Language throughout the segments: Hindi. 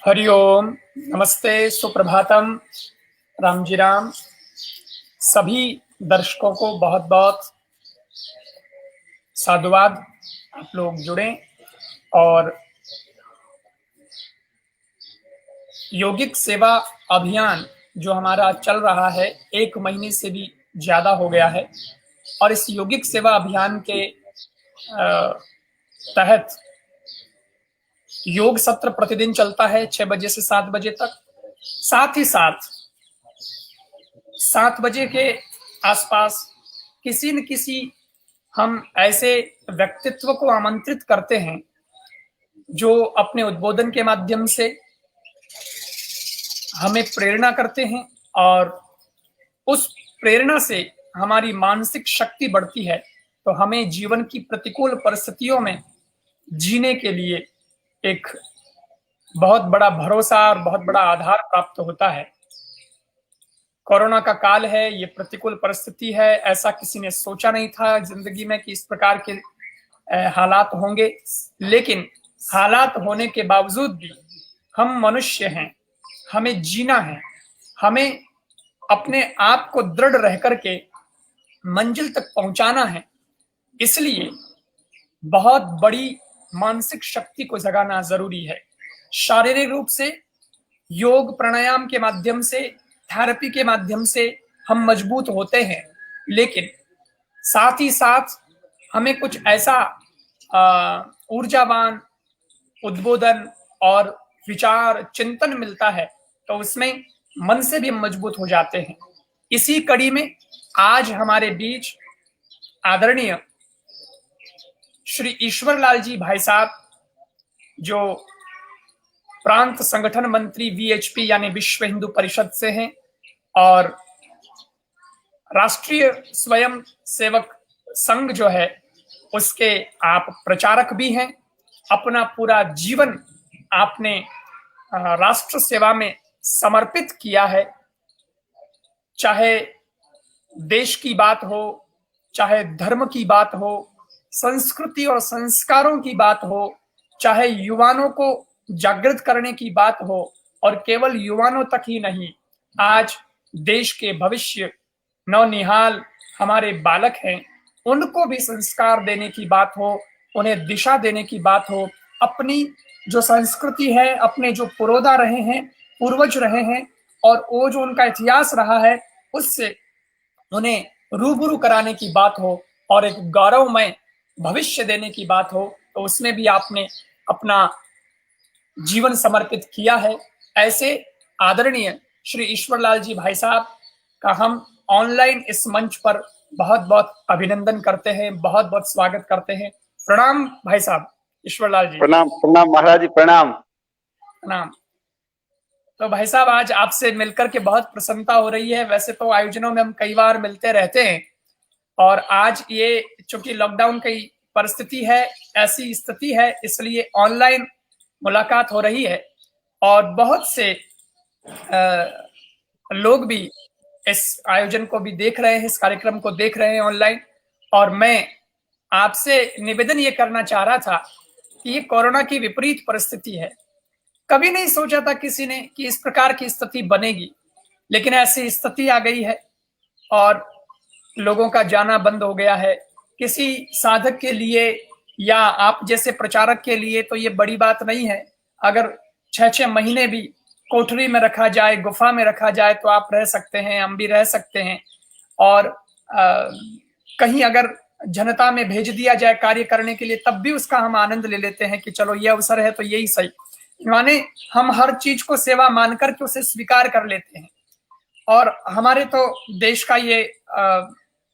हरिओम, नमस्ते, सुप्रभातम, राम जी राम। सभी दर्शकों को बहुत बहुत साधुवाद। आप लोग जुड़े और यौगिक सेवा अभियान जो हमारा चल रहा है 1 महीने से भी ज्यादा हो गया है और इस यौगिक सेवा अभियान के तहत योग सत्र प्रतिदिन चलता है 6 बजे से 7 बजे तक। साथ ही साथ 7 बजे के आसपास किसी न किसी हम ऐसे व्यक्तित्व को आमंत्रित करते हैं जो अपने उद्बोधन के माध्यम से हमें प्रेरणा करते हैं और उस प्रेरणा से हमारी मानसिक शक्ति बढ़ती है, तो हमें जीवन की प्रतिकूल परिस्थितियों में जीने के लिए एक बहुत बड़ा भरोसा और बहुत बड़ा आधार प्राप्त होता है। कोरोना का काल है, ये प्रतिकूल परिस्थिति है, ऐसा किसी ने सोचा नहीं था जिंदगी में कि इस प्रकार के हालात होंगे, लेकिन हालात होने के बावजूद भी हम मनुष्य हैं, हमें जीना है, हमें अपने आप को दृढ़ रह करके मंजिल तक पहुंचाना है। इसलिए बहुत बड़ी मानसिक शक्ति को जगाना जरूरी है। शारीरिक रूप से योग प्राणायाम के माध्यम से, थेरेपी के माध्यम से हम मजबूत होते हैं, लेकिन साथ ही साथ हमें कुछ ऐसा ऊर्जावान उद्बोधन और विचार चिंतन मिलता है, तो उसमें मन से भी हम मजबूत हो जाते हैं। इसी कड़ी में आज हमारे बीच आदरणीय श्री ईश्वर लाल जी भाई साहब, जो प्रांत संगठन मंत्री वीएचपी यानी विश्व हिंदू परिषद से हैं और राष्ट्रीय स्वयं सेवक संघ जो है उसके आप प्रचारक भी हैं। अपना पूरा जीवन आपने राष्ट्र सेवा में समर्पित किया है। चाहे देश की बात हो, चाहे धर्म की बात हो, संस्कृति और संस्कारों की बात हो, चाहे युवाओं को जागृत करने की बात हो, और केवल युवाओं तक ही नहीं, आज देश के भविष्य नौनिहाल हमारे बालक हैं, उनको भी संस्कार देने की बात हो, उन्हें दिशा देने की बात हो, अपनी जो संस्कृति है, अपने जो पुरोधा रहे हैं, पूर्वज रहे हैं और वो जो उनका इतिहास रहा है, उससे उन्हें रूबरू कराने की बात हो और एक गौरवमय भविष्य देने की बात हो, तो उसमें भी आपने अपना जीवन समर्पित किया है। ऐसे आदरणीय श्री ईश्वरलाल जी भाई साहब का हम ऑनलाइन इस मंच पर बहुत बहुत अभिनंदन करते हैं, बहुत बहुत स्वागत करते हैं। प्रणाम भाई साहब, ईश्वरलाल जी। प्रणाम प्रणाम महाराज जी, प्रणाम प्रणाम। तो भाई साहब, आज आपसे मिलकर के बहुत प्रसन्नता हो रही है। वैसे तो आयोजनों में हम कई बार मिलते रहते हैं और आज ये चूंकि लॉकडाउन की परिस्थिति है, ऐसी स्थिति है, इसलिए ऑनलाइन मुलाकात हो रही है और बहुत से लोग भी इस आयोजन को भी देख रहे हैं, इस कार्यक्रम को देख रहे हैं ऑनलाइन। और मैं आपसे निवेदन ये करना चाह रहा था कि ये कोरोना की विपरीत परिस्थिति है। कभी नहीं सोचा था किसी ने कि इस प्रकार की स्थिति बनेगी, लेकिन ऐसी स्थिति आ गई है और लोगों का जाना बंद हो गया है। किसी साधक के लिए या आप जैसे प्रचारक के लिए तो ये बड़ी बात नहीं है। अगर 6-6 महीने भी कोठरी में रखा जाए, गुफा में रखा जाए, तो आप रह सकते हैं, हम भी रह सकते हैं। और कहीं अगर जनता में भेज दिया जाए कार्य करने के लिए, तब भी उसका हम आनंद ले लेते हैं कि चलो ये अवसर है तो यही सही। माने हम हर चीज को सेवा मानकर के उसे स्वीकार कर लेते हैं। और हमारे तो देश का ये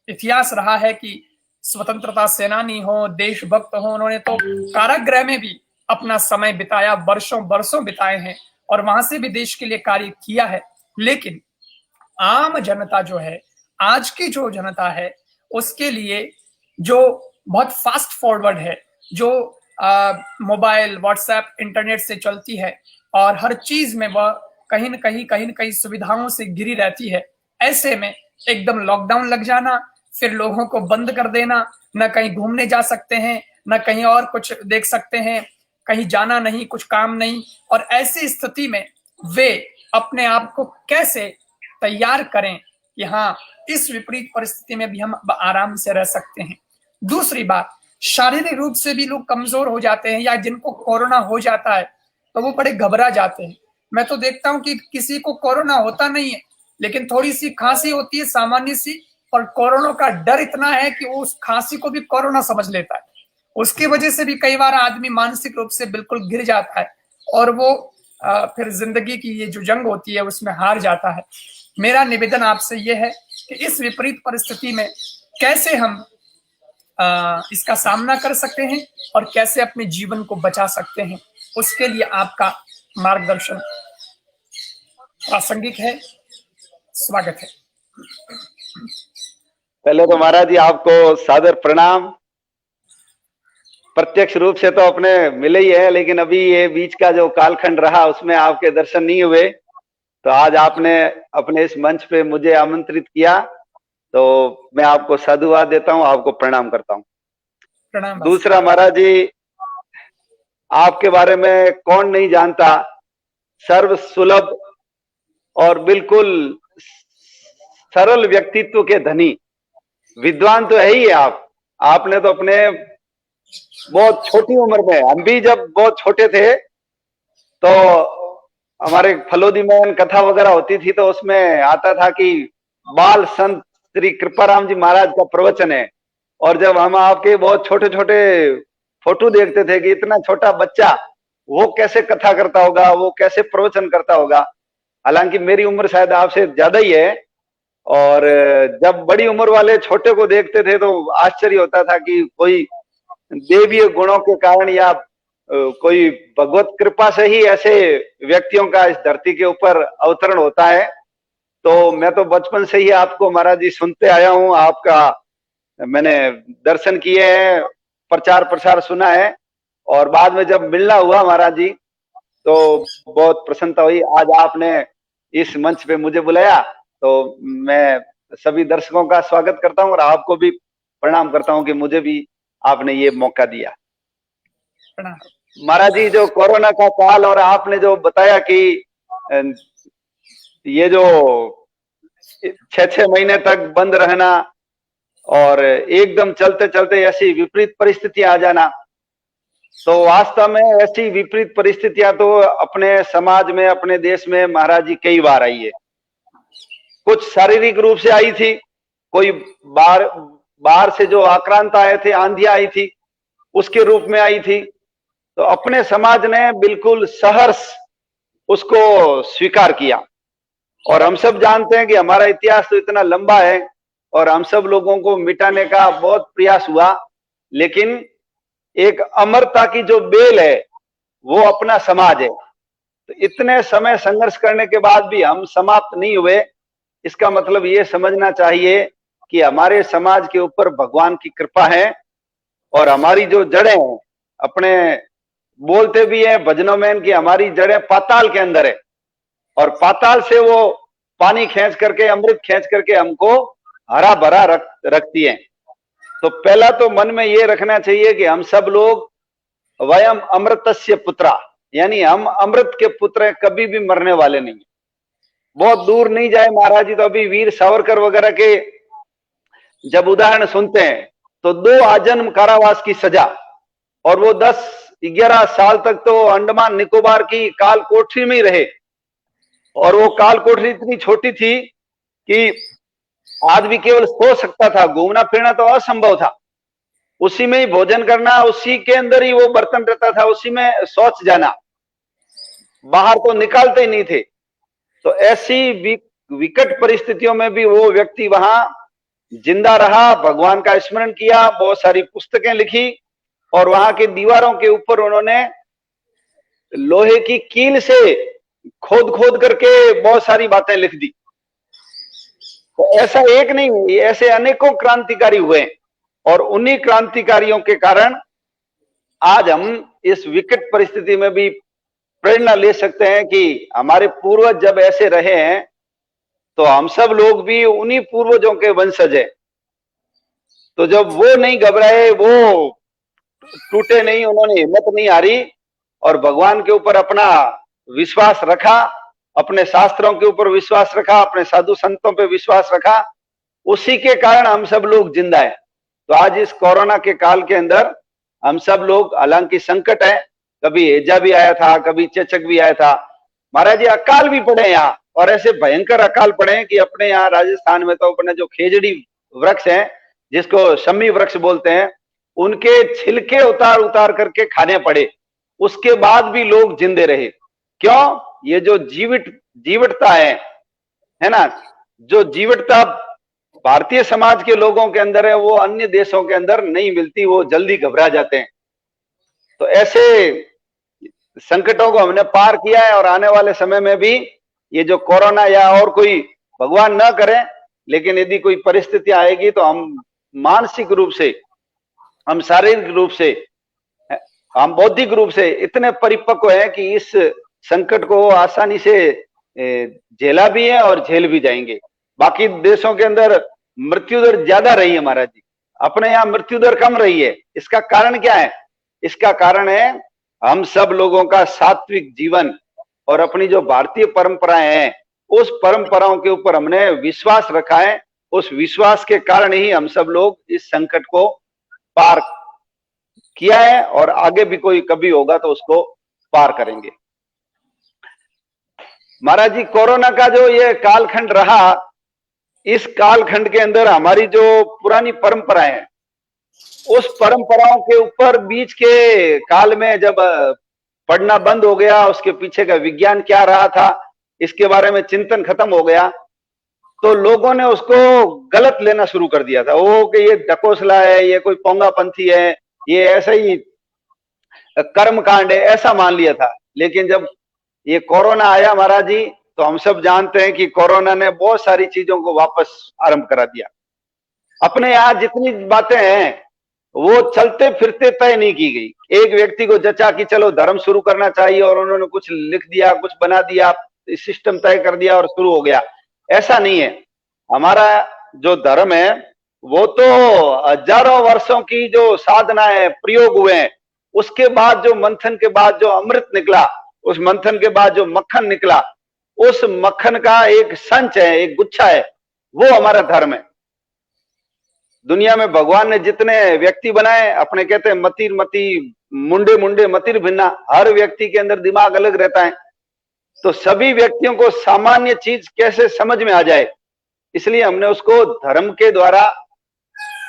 इतिहास रहा है कि स्वतंत्रता सेनानी हो, देशभक्त हो, उन्होंने तो कारागृह में भी अपना समय बिताया, वर्षों वर्षों बिताए हैं और वहां से भी देश के लिए कार्य किया है। लेकिन आम जनता जो है, आज की जो जनता है, उसके लिए जो बहुत फास्ट फॉरवर्ड है, जो मोबाइल, व्हाट्सएप, इंटरनेट से चलती है और हर चीज में वह कहीं न कहीं सुविधाओं से घिरी रहती है, ऐसे में एकदम लॉकडाउन लग जाना, फिर लोगों को बंद कर देना, न कहीं घूमने जा सकते हैं, न कहीं और कुछ देख सकते हैं, कहीं जाना नहीं, कुछ काम नहीं, और ऐसी स्थिति में वे अपने आप को कैसे तैयार करें कि हाँ, इस विपरीत परिस्थिति में भी हम आराम से रह सकते हैं। दूसरी बात, शारीरिक रूप से भी लोग कमजोर हो जाते हैं, या जिनको कोरोना हो जाता है तो वो बड़े घबरा जाते हैं। मैं तो देखता हूं कि किसी को कोरोना होता नहीं है, लेकिन थोड़ी सी खांसी होती है सामान्य सी, और कोरोना का डर इतना है कि वो उस खांसी को भी कोरोना समझ लेता है। उसकी वजह से भी कई बार आदमी मानसिक रूप से बिल्कुल गिर जाता है, और वो फिर जिंदगी की ये जो जंग होती है उसमें हार जाता है। मेरा निवेदन आपसे ये है कि इस विपरीत परिस्थिति में कैसे हम इसका सामना कर सकते हैं और कैसे अपने जीवन को बचा सकते हैं, उसके लिए आपका मार्गदर्शन प्रासंगिक है। स्वागत है। पहले तो महाराज जी आपको सादर प्रणाम। प्रत्यक्ष रूप से तो अपने मिले ही है, लेकिन अभी ये बीच का जो कालखंड रहा उसमें आपके दर्शन नहीं हुए, तो आज आपने अपने इस मंच पे मुझे आमंत्रित किया, तो मैं आपको साधुवाद देता हूँ, आपको प्रणाम करता हूँ। प्रणाम। दूसरा महाराज जी, आपके बारे में कौन नहीं जानता, सर्व सुलभ और बिल्कुल सरल व्यक्तित्व के धनी विद्वान तो है ही है आप। आपने तो अपने बहुत छोटी उम्र में, हम भी जब बहुत छोटे थे तो हमारे फलोदी में कथा वगैरह होती थी, तो उसमें आता था कि बाल संत श्री कृपाराम जी महाराज का प्रवचन है, और जब हम आपके बहुत छोटे छोटे फोटो देखते थे कि इतना छोटा बच्चा वो कैसे कथा करता होगा, वो कैसे प्रवचन करता होगा। हालांकि मेरी उम्र शायद आपसे ज्यादा ही है, और जब बड़ी उम्र वाले छोटे को देखते थे तो आश्चर्य होता था कि कोई देवीय गुणों के कारण या कोई भगवत कृपा से ही ऐसे व्यक्तियों का इस धरती के ऊपर अवतरण होता है। तो मैं तो बचपन से ही आपको महाराज जी सुनते आया हूँ, आपका मैंने दर्शन किए हैं, प्रचार प्रसार सुना है, और बाद में जब मिलना हुआ महाराज जी तो बहुत प्रसन्नता हुई। आज आपने इस मंच पे मुझे बुलाया, तो मैं सभी दर्शकों का स्वागत करता हूं और आपको भी प्रणाम करता हूं कि मुझे भी आपने ये मौका दिया। महाराज जी, जो कोरोना का काल और आपने जो बताया कि ये जो 6 महीने तक बंद रहना और एकदम चलते चलते ऐसी विपरीत परिस्थितियां आ जाना, तो वास्तव में ऐसी विपरीत परिस्थितियां तो अपने समाज में, अपने देश में महाराज जी कई बार आई है। कुछ शारीरिक रूप से आई थी, कोई बाहर से जो आक्रांत आए थे, आंधियां आई थी, उसके रूप में आई थी। तो अपने समाज ने बिल्कुल सहर्ष उसको स्वीकार किया, और हम सब जानते हैं कि हमारा इतिहास तो इतना लंबा है और हम सब लोगों को मिटाने का बहुत प्रयास हुआ, लेकिन एक अमरता की जो बेल है वो अपना समाज है। तो इतने समय संघर्ष करने के बाद भी हम समाप्त नहीं हुए, इसका मतलब ये समझना चाहिए कि हमारे समाज के ऊपर भगवान की कृपा है, और हमारी जो जड़ें हैं, अपने बोलते भी हैं भजनों में कि हमारी जड़ें पाताल के अंदर है, और पाताल से वो पानी खींच करके, अमृत खींच करके हमको हरा भरा रखती है। तो पहला तो मन में ये रखना चाहिए कि हम सब लोग वयम अमृतस्य पुत्रा, यानी हम अमृत के पुत्र हैं, कभी भी मरने वाले नहीं। बहुत दूर नहीं जाए महाराज जी, तो अभी वीर सावरकर वगैरह के जब उदाहरण सुनते हैं तो 2 आजन्म कारावास की सजा, और वो 10-11 साल तक तो अंडमान निकोबार की काल कोठरी में ही रहे, और वो काल कोठरी इतनी छोटी थी कि आदमी केवल सो सकता था, घूमना फिरना तो असंभव था। उसी में ही भोजन करना, उसी के अंदर ही वो बर्तन रहता था, उसी में शौच जाना, बाहर तो निकालते ही नहीं थे। तो ऐसी विकट परिस्थितियों में भी वो व्यक्ति वहां जिंदा रहा, भगवान का स्मरण किया, बहुत सारी पुस्तकें लिखी, और वहां की दीवारों के ऊपर उन्होंने लोहे की कील से खोद खोद करके बहुत सारी बातें लिख दी। तो ऐसा एक नहीं, ऐसे अनेकों क्रांतिकारी हुए, और उन्हीं क्रांतिकारियों के कारण आज हम इस विकट परिस्थिति में भी प्रेरणा ले सकते हैं कि हमारे पूर्वज जब ऐसे रहे हैं तो हम सब लोग भी उन्हीं पूर्वजों के वंशज हैं। तो जब वो नहीं घबराए, वो टूटे नहीं, उन्होंने हिम्मत नहीं हारी, और भगवान के ऊपर अपना विश्वास रखा, अपने शास्त्रों के ऊपर विश्वास रखा, अपने साधु संतों पे विश्वास रखा, उसी के कारण हम सब लोग जिंदा है। तो आज इस कोरोना के काल के अंदर हम सब लोग, हालांकि संकट है, कभी हैजा भी आया था, कभी चेचक भी आया था, महाराज जी अकाल भी पड़े यहाँ, और ऐसे भयंकर अकाल पड़े हैं कि अपने यहाँ राजस्थान में तो अपने जो खेजड़ी वृक्ष हैं, जिसको शमी वृक्ष बोलते हैं, उनके छिलके उतार उतार करके खाने पड़े, उसके बाद भी लोग जिंदे रहे। क्यों? ये जो जीवटता है ना, जो जीवटता भारतीय समाज के लोगों के अंदर है, वो अन्य देशों के अंदर नहीं मिलती, वो जल्दी घबरा जाते हैं। तो ऐसे संकटों को हमने पार किया है, और आने वाले समय में भी ये जो कोरोना या और कोई, भगवान न करे, लेकिन यदि कोई परिस्थिति आएगी तो हम मानसिक रूप से, हम शारीरिक रूप से, हम बौद्धिक रूप से इतने परिपक्व हैं कि इस संकट को आसानी से झेला भी है और झेल भी जाएंगे। बाकी देशों के अंदर मृत्यु दर ज्यादा रही है महाराज जी, अपने यहाँ मृत्यु दर कम रही है। इसका कारण क्या है? इसका कारण है हम सब लोगों का सात्विक जीवन और अपनी जो भारतीय परंपराएं हैं, उस परंपराओं के ऊपर हमने विश्वास रखा है। उस विश्वास के कारण ही हम सब लोग इस संकट को पार किया है, और आगे भी कोई कभी होगा तो उसको पार करेंगे। महाराज जी, कोरोना का जो ये कालखंड रहा, इस कालखंड के अंदर हमारी जो पुरानी परंपराएं हैं, उस परंपराओं के ऊपर बीच के काल में जब पढ़ना बंद हो गया, उसके पीछे का विज्ञान क्या रहा था, इसके बारे में चिंतन खत्म हो गया, तो लोगों ने उसको गलत लेना शुरू कर दिया था। वो कि ये ढकोसला है, ये कोई पोंगापंथी है, ये ऐसा ही कर्मकांड है, ऐसा मान लिया था। लेकिन जब ये कोरोना आया महाराज जी, तो हम सब जानते हैं कि कोरोना ने बहुत सारी चीजों को वापस आरंभ करा दिया। अपने यहाँ जितनी बातें हैं वो चलते फिरते तय नहीं की गई। एक व्यक्ति को जचा कि चलो धर्म शुरू करना चाहिए, और उन्होंने कुछ लिख दिया, कुछ बना दिया, सिस्टम तय कर दिया और शुरू हो गया। ऐसा नहीं है। हमारा जो धर्म है वो तो हजारों वर्षों की जो साधना है, प्रयोग हुए हैं, उसके बाद जो मंथन के बाद जो अमृत निकला, उस मंथन के बाद जो मक्खन निकला, उस मक्खन का एक संच है, एक गुच्छा है, वो हमारा धर्म है। दुनिया में भगवान ने जितने व्यक्ति बनाए, अपने कहते हैं मतिर मती, मुंडे मुंडे मतिर भिन्ना, हर व्यक्ति के अंदर दिमाग अलग रहता है। तो सभी व्यक्तियों को सामान्य चीज कैसे समझ में आ जाए, इसलिए हमने उसको धर्म के द्वारा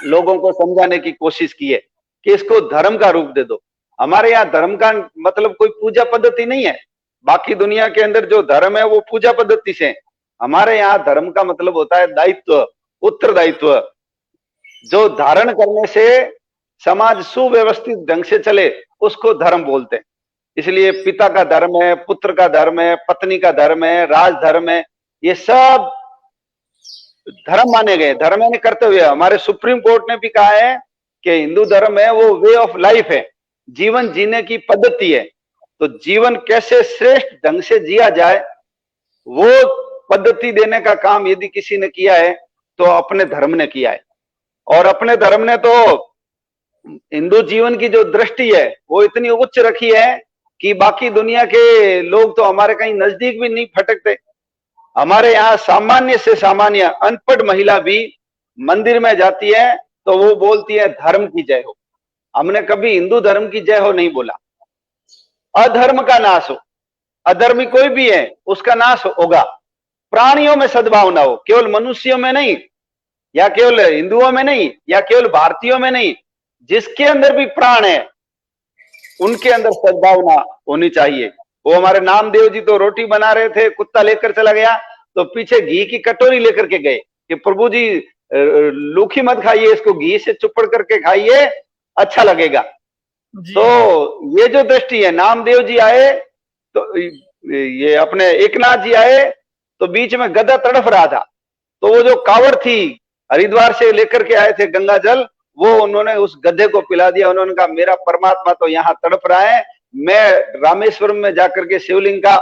लोगों को समझाने की कोशिश की है कि इसको धर्म का रूप दे दो। हमारे यहाँ धर्म का मतलब कोई पूजा पद्धति नहीं है। बाकी दुनिया के अंदर जो धर्म है वो पूजा पद्धति से, हमारे यहाँ धर्म का मतलब होता है दायित्व, उत्तरदायित्व, जो धारण करने से समाज सुव्यवस्थित ढंग से चले, उसको धर्म बोलते हैं। इसलिए पिता का धर्म है, पुत्र का धर्म है, पत्नी का धर्म है, राजधर्म है, ये सब धर्म माने गए। धर्म यानी कर्तव्य। हमारे सुप्रीम कोर्ट ने भी कहा है कि हिंदू धर्म है वो वे ऑफ लाइफ है, जीवन जीने की पद्धति है। तो जीवन कैसे श्रेष्ठ ढंग से जिया जाए, वो पद्धति देने का काम यदि किसी ने किया है तो अपने धर्म ने किया है। और अपने धर्म ने तो हिंदू जीवन की जो दृष्टि है वो इतनी उच्च रखी है कि बाकी दुनिया के लोग तो हमारे कहीं नजदीक भी नहीं फटकते। हमारे यहाँ सामान्य से सामान्य अनपढ़ महिला भी मंदिर में जाती है तो वो बोलती है धर्म की जय हो। हमने कभी हिंदू धर्म की जय हो नहीं बोला। अधर्म का नाश हो, अधर्मी कोई भी है उसका नाश होगा। प्राणियों में सद्भावना हो, केवल मनुष्यों में नहीं, या केवल हिंदुओं में नहीं, या केवल भारतीयों में नहीं, जिसके अंदर भी प्राण है उनके अंदर सद्भावना होनी चाहिए। वो हमारे नामदेव जी तो रोटी बना रहे थे, कुत्ता लेकर चला गया तो पीछे घी की कटोरी लेकर के गए कि प्रभु जी लूखी मत खाइए, इसको घी से चुपड़ करके खाइए, अच्छा लगेगा। तो ये जो दृष्टि है, नामदेव जी आए तो ये अपने एकनाथ जी आए तो बीच में गधा तड़फ रहा था, तो वो जो कावड़ थी हरिद्वार से लेकर के आए थे गंगा जल, वो उन्होंने उस गधे को पिला दिया। उन्होंने कहा मेरा परमात्मा तो यहाँ तड़प रहा है, मैं रामेश्वरम में जाकर के शिवलिंग का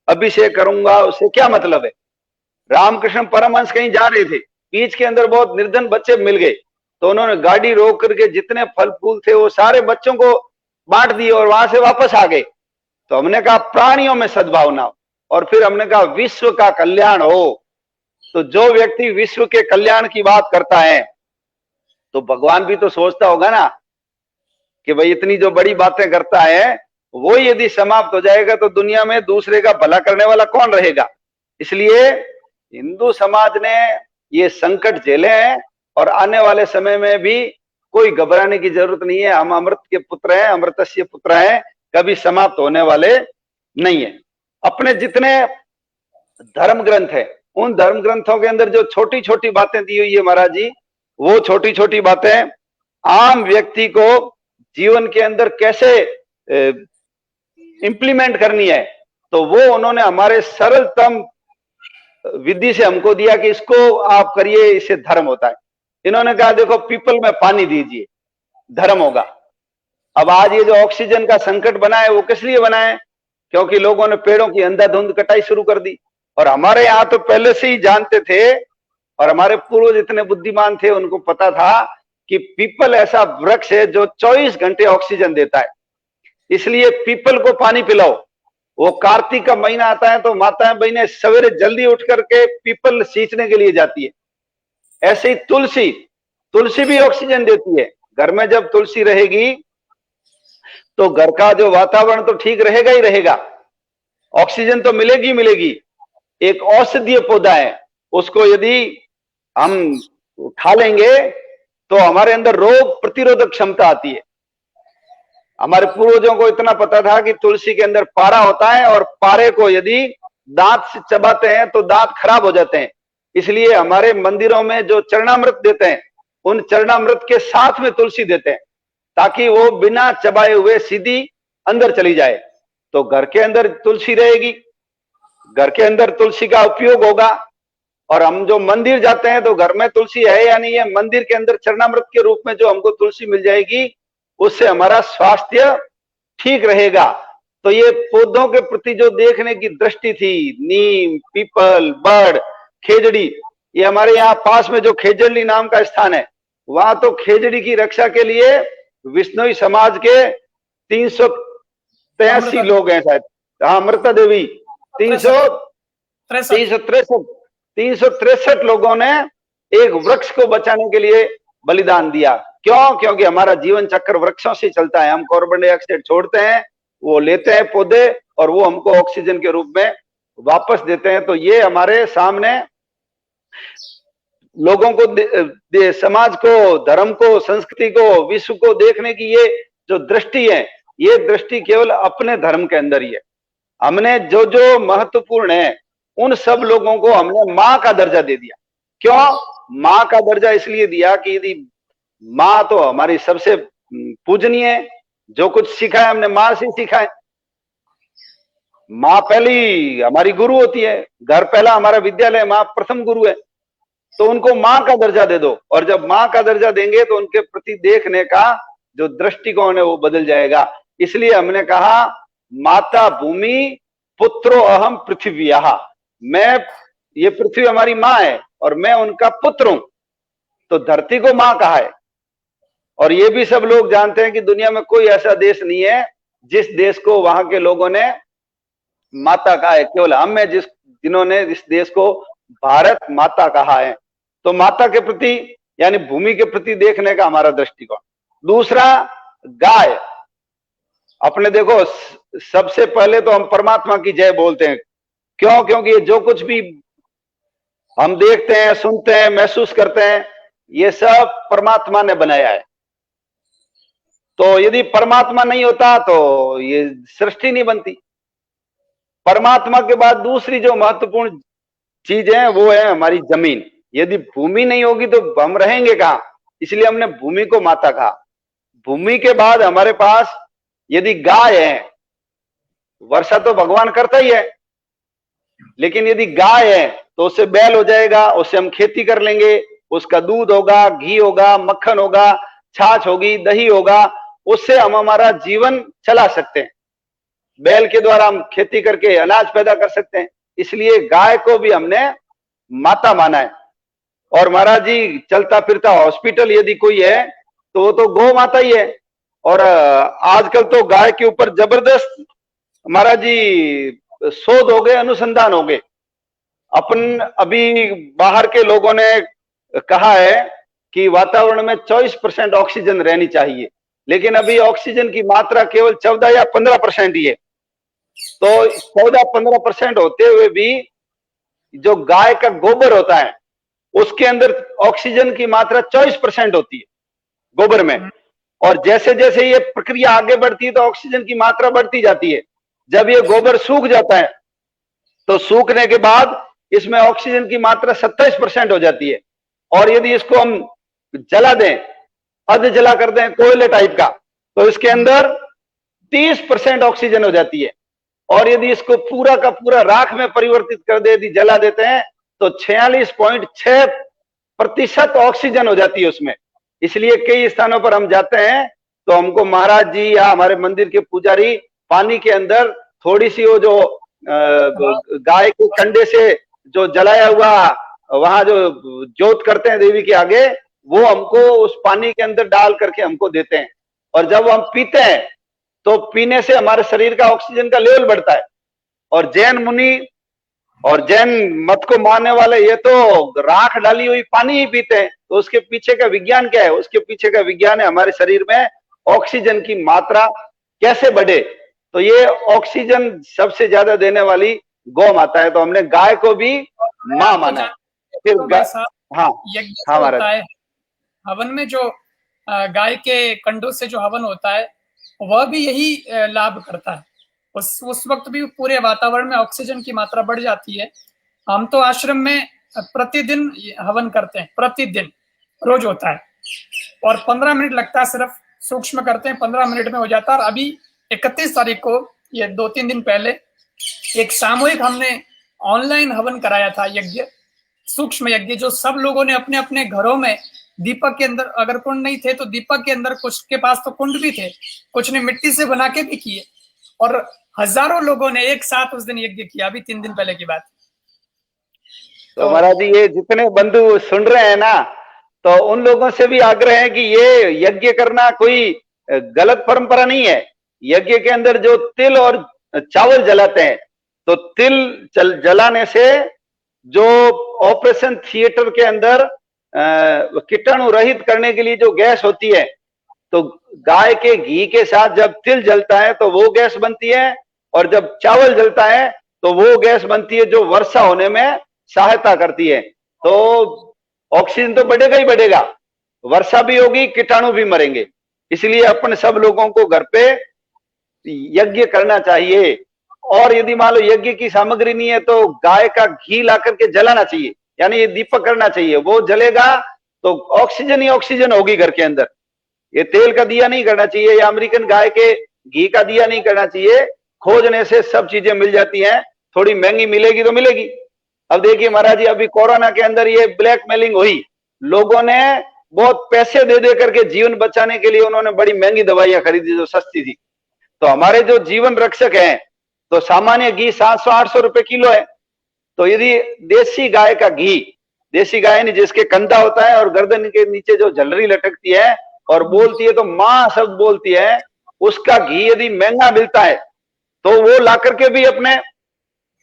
अभिषेक करूंगा, उससे क्या मतलब है। रामकृष्ण परमहंस कहीं जा रहे थे, बीच के अंदर बहुत निर्धन बच्चे मिल गए, तो उन्होंने गाड़ी रोक करके जितने फल फूल थे वो सारे बच्चों को बांट दिए और वहां से वापस आ गए। तो हमने कहा प्राणियों में सद्भावना हो, और फिर हमने कहा विश्व का कल्याण हो। तो जो व्यक्ति विश्व के कल्याण की बात करता है तो भगवान भी तो सोचता होगा ना कि भाई इतनी जो बड़ी बातें करता है वो यदि समाप्त हो जाएगा तो दुनिया में दूसरे का भला करने वाला कौन रहेगा। इसलिए हिंदू समाज ने ये संकट झेले हैं और आने वाले समय में भी कोई घबराने की जरूरत नहीं है। हम अमृत के पुत्र हैं, अमृतस्य पुत्र हैं, कभी समाप्त होने वाले नहीं है। अपने जितने धर्म ग्रंथ है उन धर्म ग्रंथों के अंदर जो छोटी छोटी बातें दी हुई है महाराज जी, वो छोटी छोटी बातें आम व्यक्ति को जीवन के अंदर कैसे इंप्लीमेंट करनी है, तो वो उन्होंने हमारे सरलतम विधि से हमको दिया कि इसको आप करिए, इससे धर्म होता है। इन्होंने कहा देखो पीपल में पानी दीजिए, धर्म होगा। अब आज ये जो ऑक्सीजन का संकट बना है वो किस लिए बना है? क्योंकि लोगों ने पेड़ों की अंधाधुंध कटाई शुरू कर दी। और हमारे यहाँ तो पहले से ही जानते थे, और हमारे पूर्वज इतने बुद्धिमान थे, उनको पता था कि पीपल ऐसा वृक्ष है जो 24 घंटे ऑक्सीजन देता है, इसलिए पीपल को पानी पिलाओ। वो कार्तिक का महीना आता है तो माताएं बहनें सवेरे जल्दी उठ करके पीपल सींचने के लिए जाती है। ऐसे ही तुलसी भी ऑक्सीजन देती है। घर में जब तुलसी रहेगी तो घर का जो वातावरण तो ठीक रहेगा ही रहेगा, ऑक्सीजन तो मिलेगी मिलेगी। एक औषधीय पौधा है, उसको यदि हम खा लेंगे तो हमारे अंदर रोग प्रतिरोधक क्षमता आती है। हमारे पूर्वजों को इतना पता था कि तुलसी के अंदर पारा होता है और पारे को यदि दांत से चबाते हैं तो दांत खराब हो जाते हैं। इसलिए हमारे मंदिरों में जो चरणामृत देते हैं उन चरणामृत के साथ में तुलसी देते हैं ताकि वो बिना चबाए हुए सीधी अंदर चली जाए। तो घर के अंदर तुलसी रहेगी, घर के अंदर तुलसी का उपयोग होगा। और हम जो मंदिर जाते हैं तो घर में तुलसी है या नहीं है, मंदिर के अंदर चरणामृत के रूप में जो हमको तुलसी मिल जाएगी उससे हमारा स्वास्थ्य ठीक रहेगा। तो ये पौधों के प्रति जो देखने की दृष्टि थी, नीम, पीपल, बड़, खेजड़ी, ये हमारे यहाँ पास में जो खेजड़ी नाम का स्थान है, वहां तो खेजड़ी की रक्षा के लिए विष्णुई समाज के 383 लोग हैं शायद। हाँ, अमृता देवी 363 लोगों ने एक वृक्ष को बचाने के लिए बलिदान दिया। क्यों? क्योंकि हमारा जीवन चक्र वृक्षों से चलता है। हम कार्बन डाइऑक्साइड छोड़ते हैं, वो लेते हैं पौधे और वो हमको ऑक्सीजन के रूप में वापस देते हैं। तो ये हमारे सामने लोगों को समाज को, धर्म को, संस्कृति को, विश्व को देखने की ये जो दृष्टि है, ये दृष्टि केवल अपने धर्म के अंदर ही है। हमने जो जो महत्वपूर्ण है उन सब लोगों को हमने माँ का दर्जा दे दिया। क्यों माँ का दर्जा? इसलिए दिया कि यदि माँ तो हमारी सबसे पूजनीय है, जो कुछ सीखा है हमने माँ से सीखा है। माँ पहली हमारी गुरु होती है, घर पहला हमारा विद्यालय, माँ प्रथम गुरु है। तो उनको माँ का दर्जा दे दो, और जब माँ का दर्जा देंगे तो उनके प्रति देखने का जो दृष्टिकोण है वो बदल जाएगा। इसलिए हमने कहा माता भूमि पुत्रो अहम पृथ्व्याः, मैं, ये पृथ्वी हमारी माँ है और मैं उनका पुत्र हूं। तो धरती को माँ कहा है। और ये भी सब लोग जानते हैं कि दुनिया में कोई ऐसा देश नहीं है जिस देश को वहां के लोगों ने माता कहा है, केवल हम हैं जिन्होंने इस देश को भारत माता कहा है। तो माता के प्रति यानी भूमि के प्रति देखने का हमारा दृष्टिकोण। दूसरा, गाय। अपने देखो, सबसे पहले तो हम परमात्मा की जय बोलते हैं। क्यों? क्योंकि ये जो कुछ भी हम देखते हैं, सुनते हैं, महसूस करते हैं, ये सब परमात्मा ने बनाया है। तो यदि परमात्मा नहीं होता तो ये सृष्टि नहीं बनती। परमात्मा के बाद दूसरी जो महत्वपूर्ण चीज है वो है हमारी जमीन। यदि भूमि नहीं होगी तो हम रहेंगे कहां? इसलिए हमने भूमि को माता कहा। भूमि के बाद हमारे पास यदि गाय है, वर्षा तो भगवान करता ही है, लेकिन यदि गाय है तो उससे बैल हो जाएगा, उससे हम खेती कर लेंगे, उसका दूध होगा, घी होगा, मक्खन होगा, छाछ होगी, दही होगा, उससे हम हमारा जीवन चला सकते हैं। बैल के द्वारा हम खेती करके अनाज पैदा कर सकते हैं। इसलिए गाय को भी हमने माता माना है। और महाराज जी, चलता फिरता हॉस्पिटल यदि कोई है तो वो तो गौ माता ही है। और आजकल तो गाय के ऊपर जबरदस्त महाराज जी शोध हो गए, अनुसंधान हो गए। अपन अभी बाहर के लोगों ने कहा है कि वातावरण में 24% ऑक्सीजन रहनी चाहिए, लेकिन अभी ऑक्सीजन की मात्रा केवल 14 या 15% ही है। तो 14-15% होते हुए भी जो गाय का गोबर होता है उसके अंदर ऑक्सीजन की मात्रा 24% होती है गोबर में। और जैसे जैसे ये प्रक्रिया आगे बढ़ती है तो ऑक्सीजन की मात्रा बढ़ती जाती है। जब ये गोबर सूख जाता है तो सूखने के बाद इसमें ऑक्सीजन की मात्रा 27% हो जाती है। और यदि इसको हम जला दें, अध जला कर दें कोयले टाइप का, तो इसके अंदर 30% ऑक्सीजन हो जाती है। और यदि इसको पूरा का पूरा राख में परिवर्तित कर दे, यदि जला देते हैं तो 46.6% ऑक्सीजन हो जाती है उसमें। इसलिए कई स्थानों पर हम जाते हैं तो हमको महाराज जी या हमारे मंदिर के पुजारी पानी के अंदर थोड़ी सी वो जो गाय के कंडे से जो जलाया हुआ वहां जो जोत करते हैं देवी के आगे, वो हमको उस पानी के अंदर डाल करके हमको देते हैं। और जब हम पीते हैं तो पीने से हमारे शरीर का ऑक्सीजन का लेवल बढ़ता है। और जैन मुनि और जैन मत को मानने वाले ये तो राख डाली हुई पानी ही पीते हैं। तो उसके पीछे का विज्ञान क्या है? उसके पीछे का विज्ञान है हमारे शरीर में ऑक्सीजन की मात्रा कैसे बढ़े। तो ये ऑक्सीजन सबसे ज्यादा देने वाली गौ माता है, तो हमने गाय को भी मां माना है। फिर हाँ यज्ञ हाँ होता महाराज, है, हवन में जो गाय के कंडों से जो हवन होता है वह भी यही लाभ करता है। उस वक्त भी पूरे वातावरण में ऑक्सीजन की मात्रा बढ़ जाती है। हम तो आश्रम में प्रतिदिन हवन करते हैं, प्रतिदिन रोज होता है, और 15 मिनट लगता है, सिर्फ सूक्ष्म करते हैं, 15 मिनट में हो जाता है। और अभी 31 तारीख को, ये 2-3 दिन पहले, एक सामूहिक हमने ऑनलाइन हवन कराया था, यज्ञ, सूक्ष्म यज्ञ, जो सब लोगों ने अपने अपने घरों में दीपक के अंदर, अगर कुंड नहीं थे तो दीपक के अंदर, कुछ के पास तो कुंड भी थे, कुछ ने मिट्टी से बना के भी किए, और हजारों लोगों ने एक साथ उस दिन यज्ञ किया। अभी 3 दिन पहले की बात। तो महाराज जी ये जितने बंधु सुन रहे हैं ना, तो उन लोगों से भी आग्रह है कि ये यज्ञ करना कोई गलत परंपरा नहीं है। यज्ञ के अंदर जो तिल और चावल जलाते हैं, तो तिल जलाने से जो ऑपरेशन थिएटर के अंदर कीटाणु रहित करने के लिए जो गैस होती है, तो गाय के घी के साथ जब तिल जलता है तो वो गैस बनती है, और जब चावल जलता है तो वो गैस बनती है जो वर्षा होने में सहायता करती है। तो ऑक्सीजन तो बढ़ेगा ही बढ़ेगा, वर्षा भी होगी, कीटाणु भी मरेंगे। इसलिए अपन सब लोगों को घर पे यज्ञ करना चाहिए। और यदि मान लो यज्ञ की सामग्री नहीं है तो गाय का घी ला करके जलाना चाहिए, यानी ये दीपक करना चाहिए। वो जलेगा तो ऑक्सीजन ही ऑक्सीजन होगी घर के अंदर। ये तेल का दिया नहीं करना चाहिए, या अमेरिकन गाय के घी का दिया नहीं करना चाहिए। खोजने से सब चीजें मिल जाती हैं, थोड़ी महंगी मिलेगी तो मिलेगी। अब देखिए महाराज जी, अभी कोरोना के अंदर ये ब्लैकमेलिंग हुई, लोगों ने बहुत पैसे दे दे करके जीवन बचाने के लिए उन्होंने बड़ी महंगी दवाइयां खरीदी जो सस्ती थी। तो हमारे जो जीवन रक्षक हैं, तो सामान्य घी 700-800 रुपए किलो है। तो यदि देसी गाय का घी, देसी गाय नहीं जिसके कंधा होता है और गर्दन के नीचे जो झलरी लटकती है और बोलती है तो मां शब्द बोलती है, उसका घी यदि महंगा मिलता है तो वो ला करके भी अपने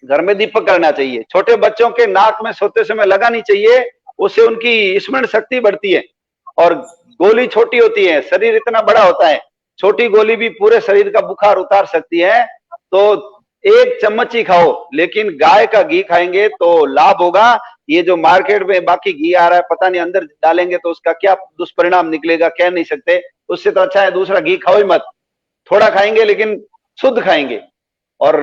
घर में दीपक करना चाहिए। छोटे बच्चों के नाक में सोते समय लगानी चाहिए, उससे उनकी स्मरण शक्ति बढ़ती है। और गोली छोटी होती है, शरीर इतना बड़ा होता है, छोटी गोली भी पूरे शरीर का बुखार उतार सकती है। तो 1 चम्मच ही खाओ, लेकिन गाय का घी खाएंगे तो लाभ होगा। ये जो मार्केट में बाकी घी आ रहा है, पता नहीं अंदर डालेंगे तो उसका क्या दुष्परिणाम निकलेगा, कह नहीं सकते। उससे तो अच्छा है दूसरा घी खाओ ही मत, थोड़ा खाएंगे लेकिन शुद्ध खाएंगे। और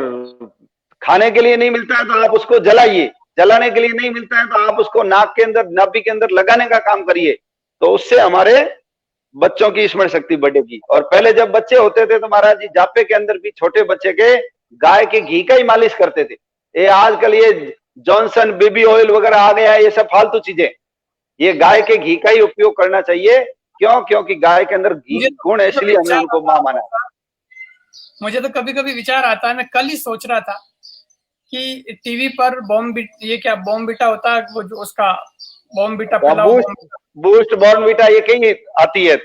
खाने के लिए नहीं मिलता है तो आप उसको जलाइए, जलाने के लिए नहीं मिलता है तो आप उसको नाक के अंदर, नाभि के अंदर लगाने का काम करिए। तो उससे हमारे बच्चों की स्मरण शक्ति बढ़ेगी। और पहले जब बच्चे होते थे तो महाराज जी जापे के अंदर भी छोटे बच्चे के गाय के घी का ही मालिश करते थे। ये आजकल ये जॉनसन बेबी ऑयल वगैरह आ गया है, ये सब फालतू चीजें। ये गाय के घी का ही उपयोग करना चाहिए। क्यों? क्योंकि गाय के अंदर घी गुण है, इसलिए हमने उनको मां माना। मुझे तो कभी कभी विचार आता है, मैं कल ही सोच रहा था कि टीवी पर ये क्या बॉर्नविटा होता है, वो जो उसका बॉर्नविटा बूस्ट बॉर्नविटा ये कहीं आती है,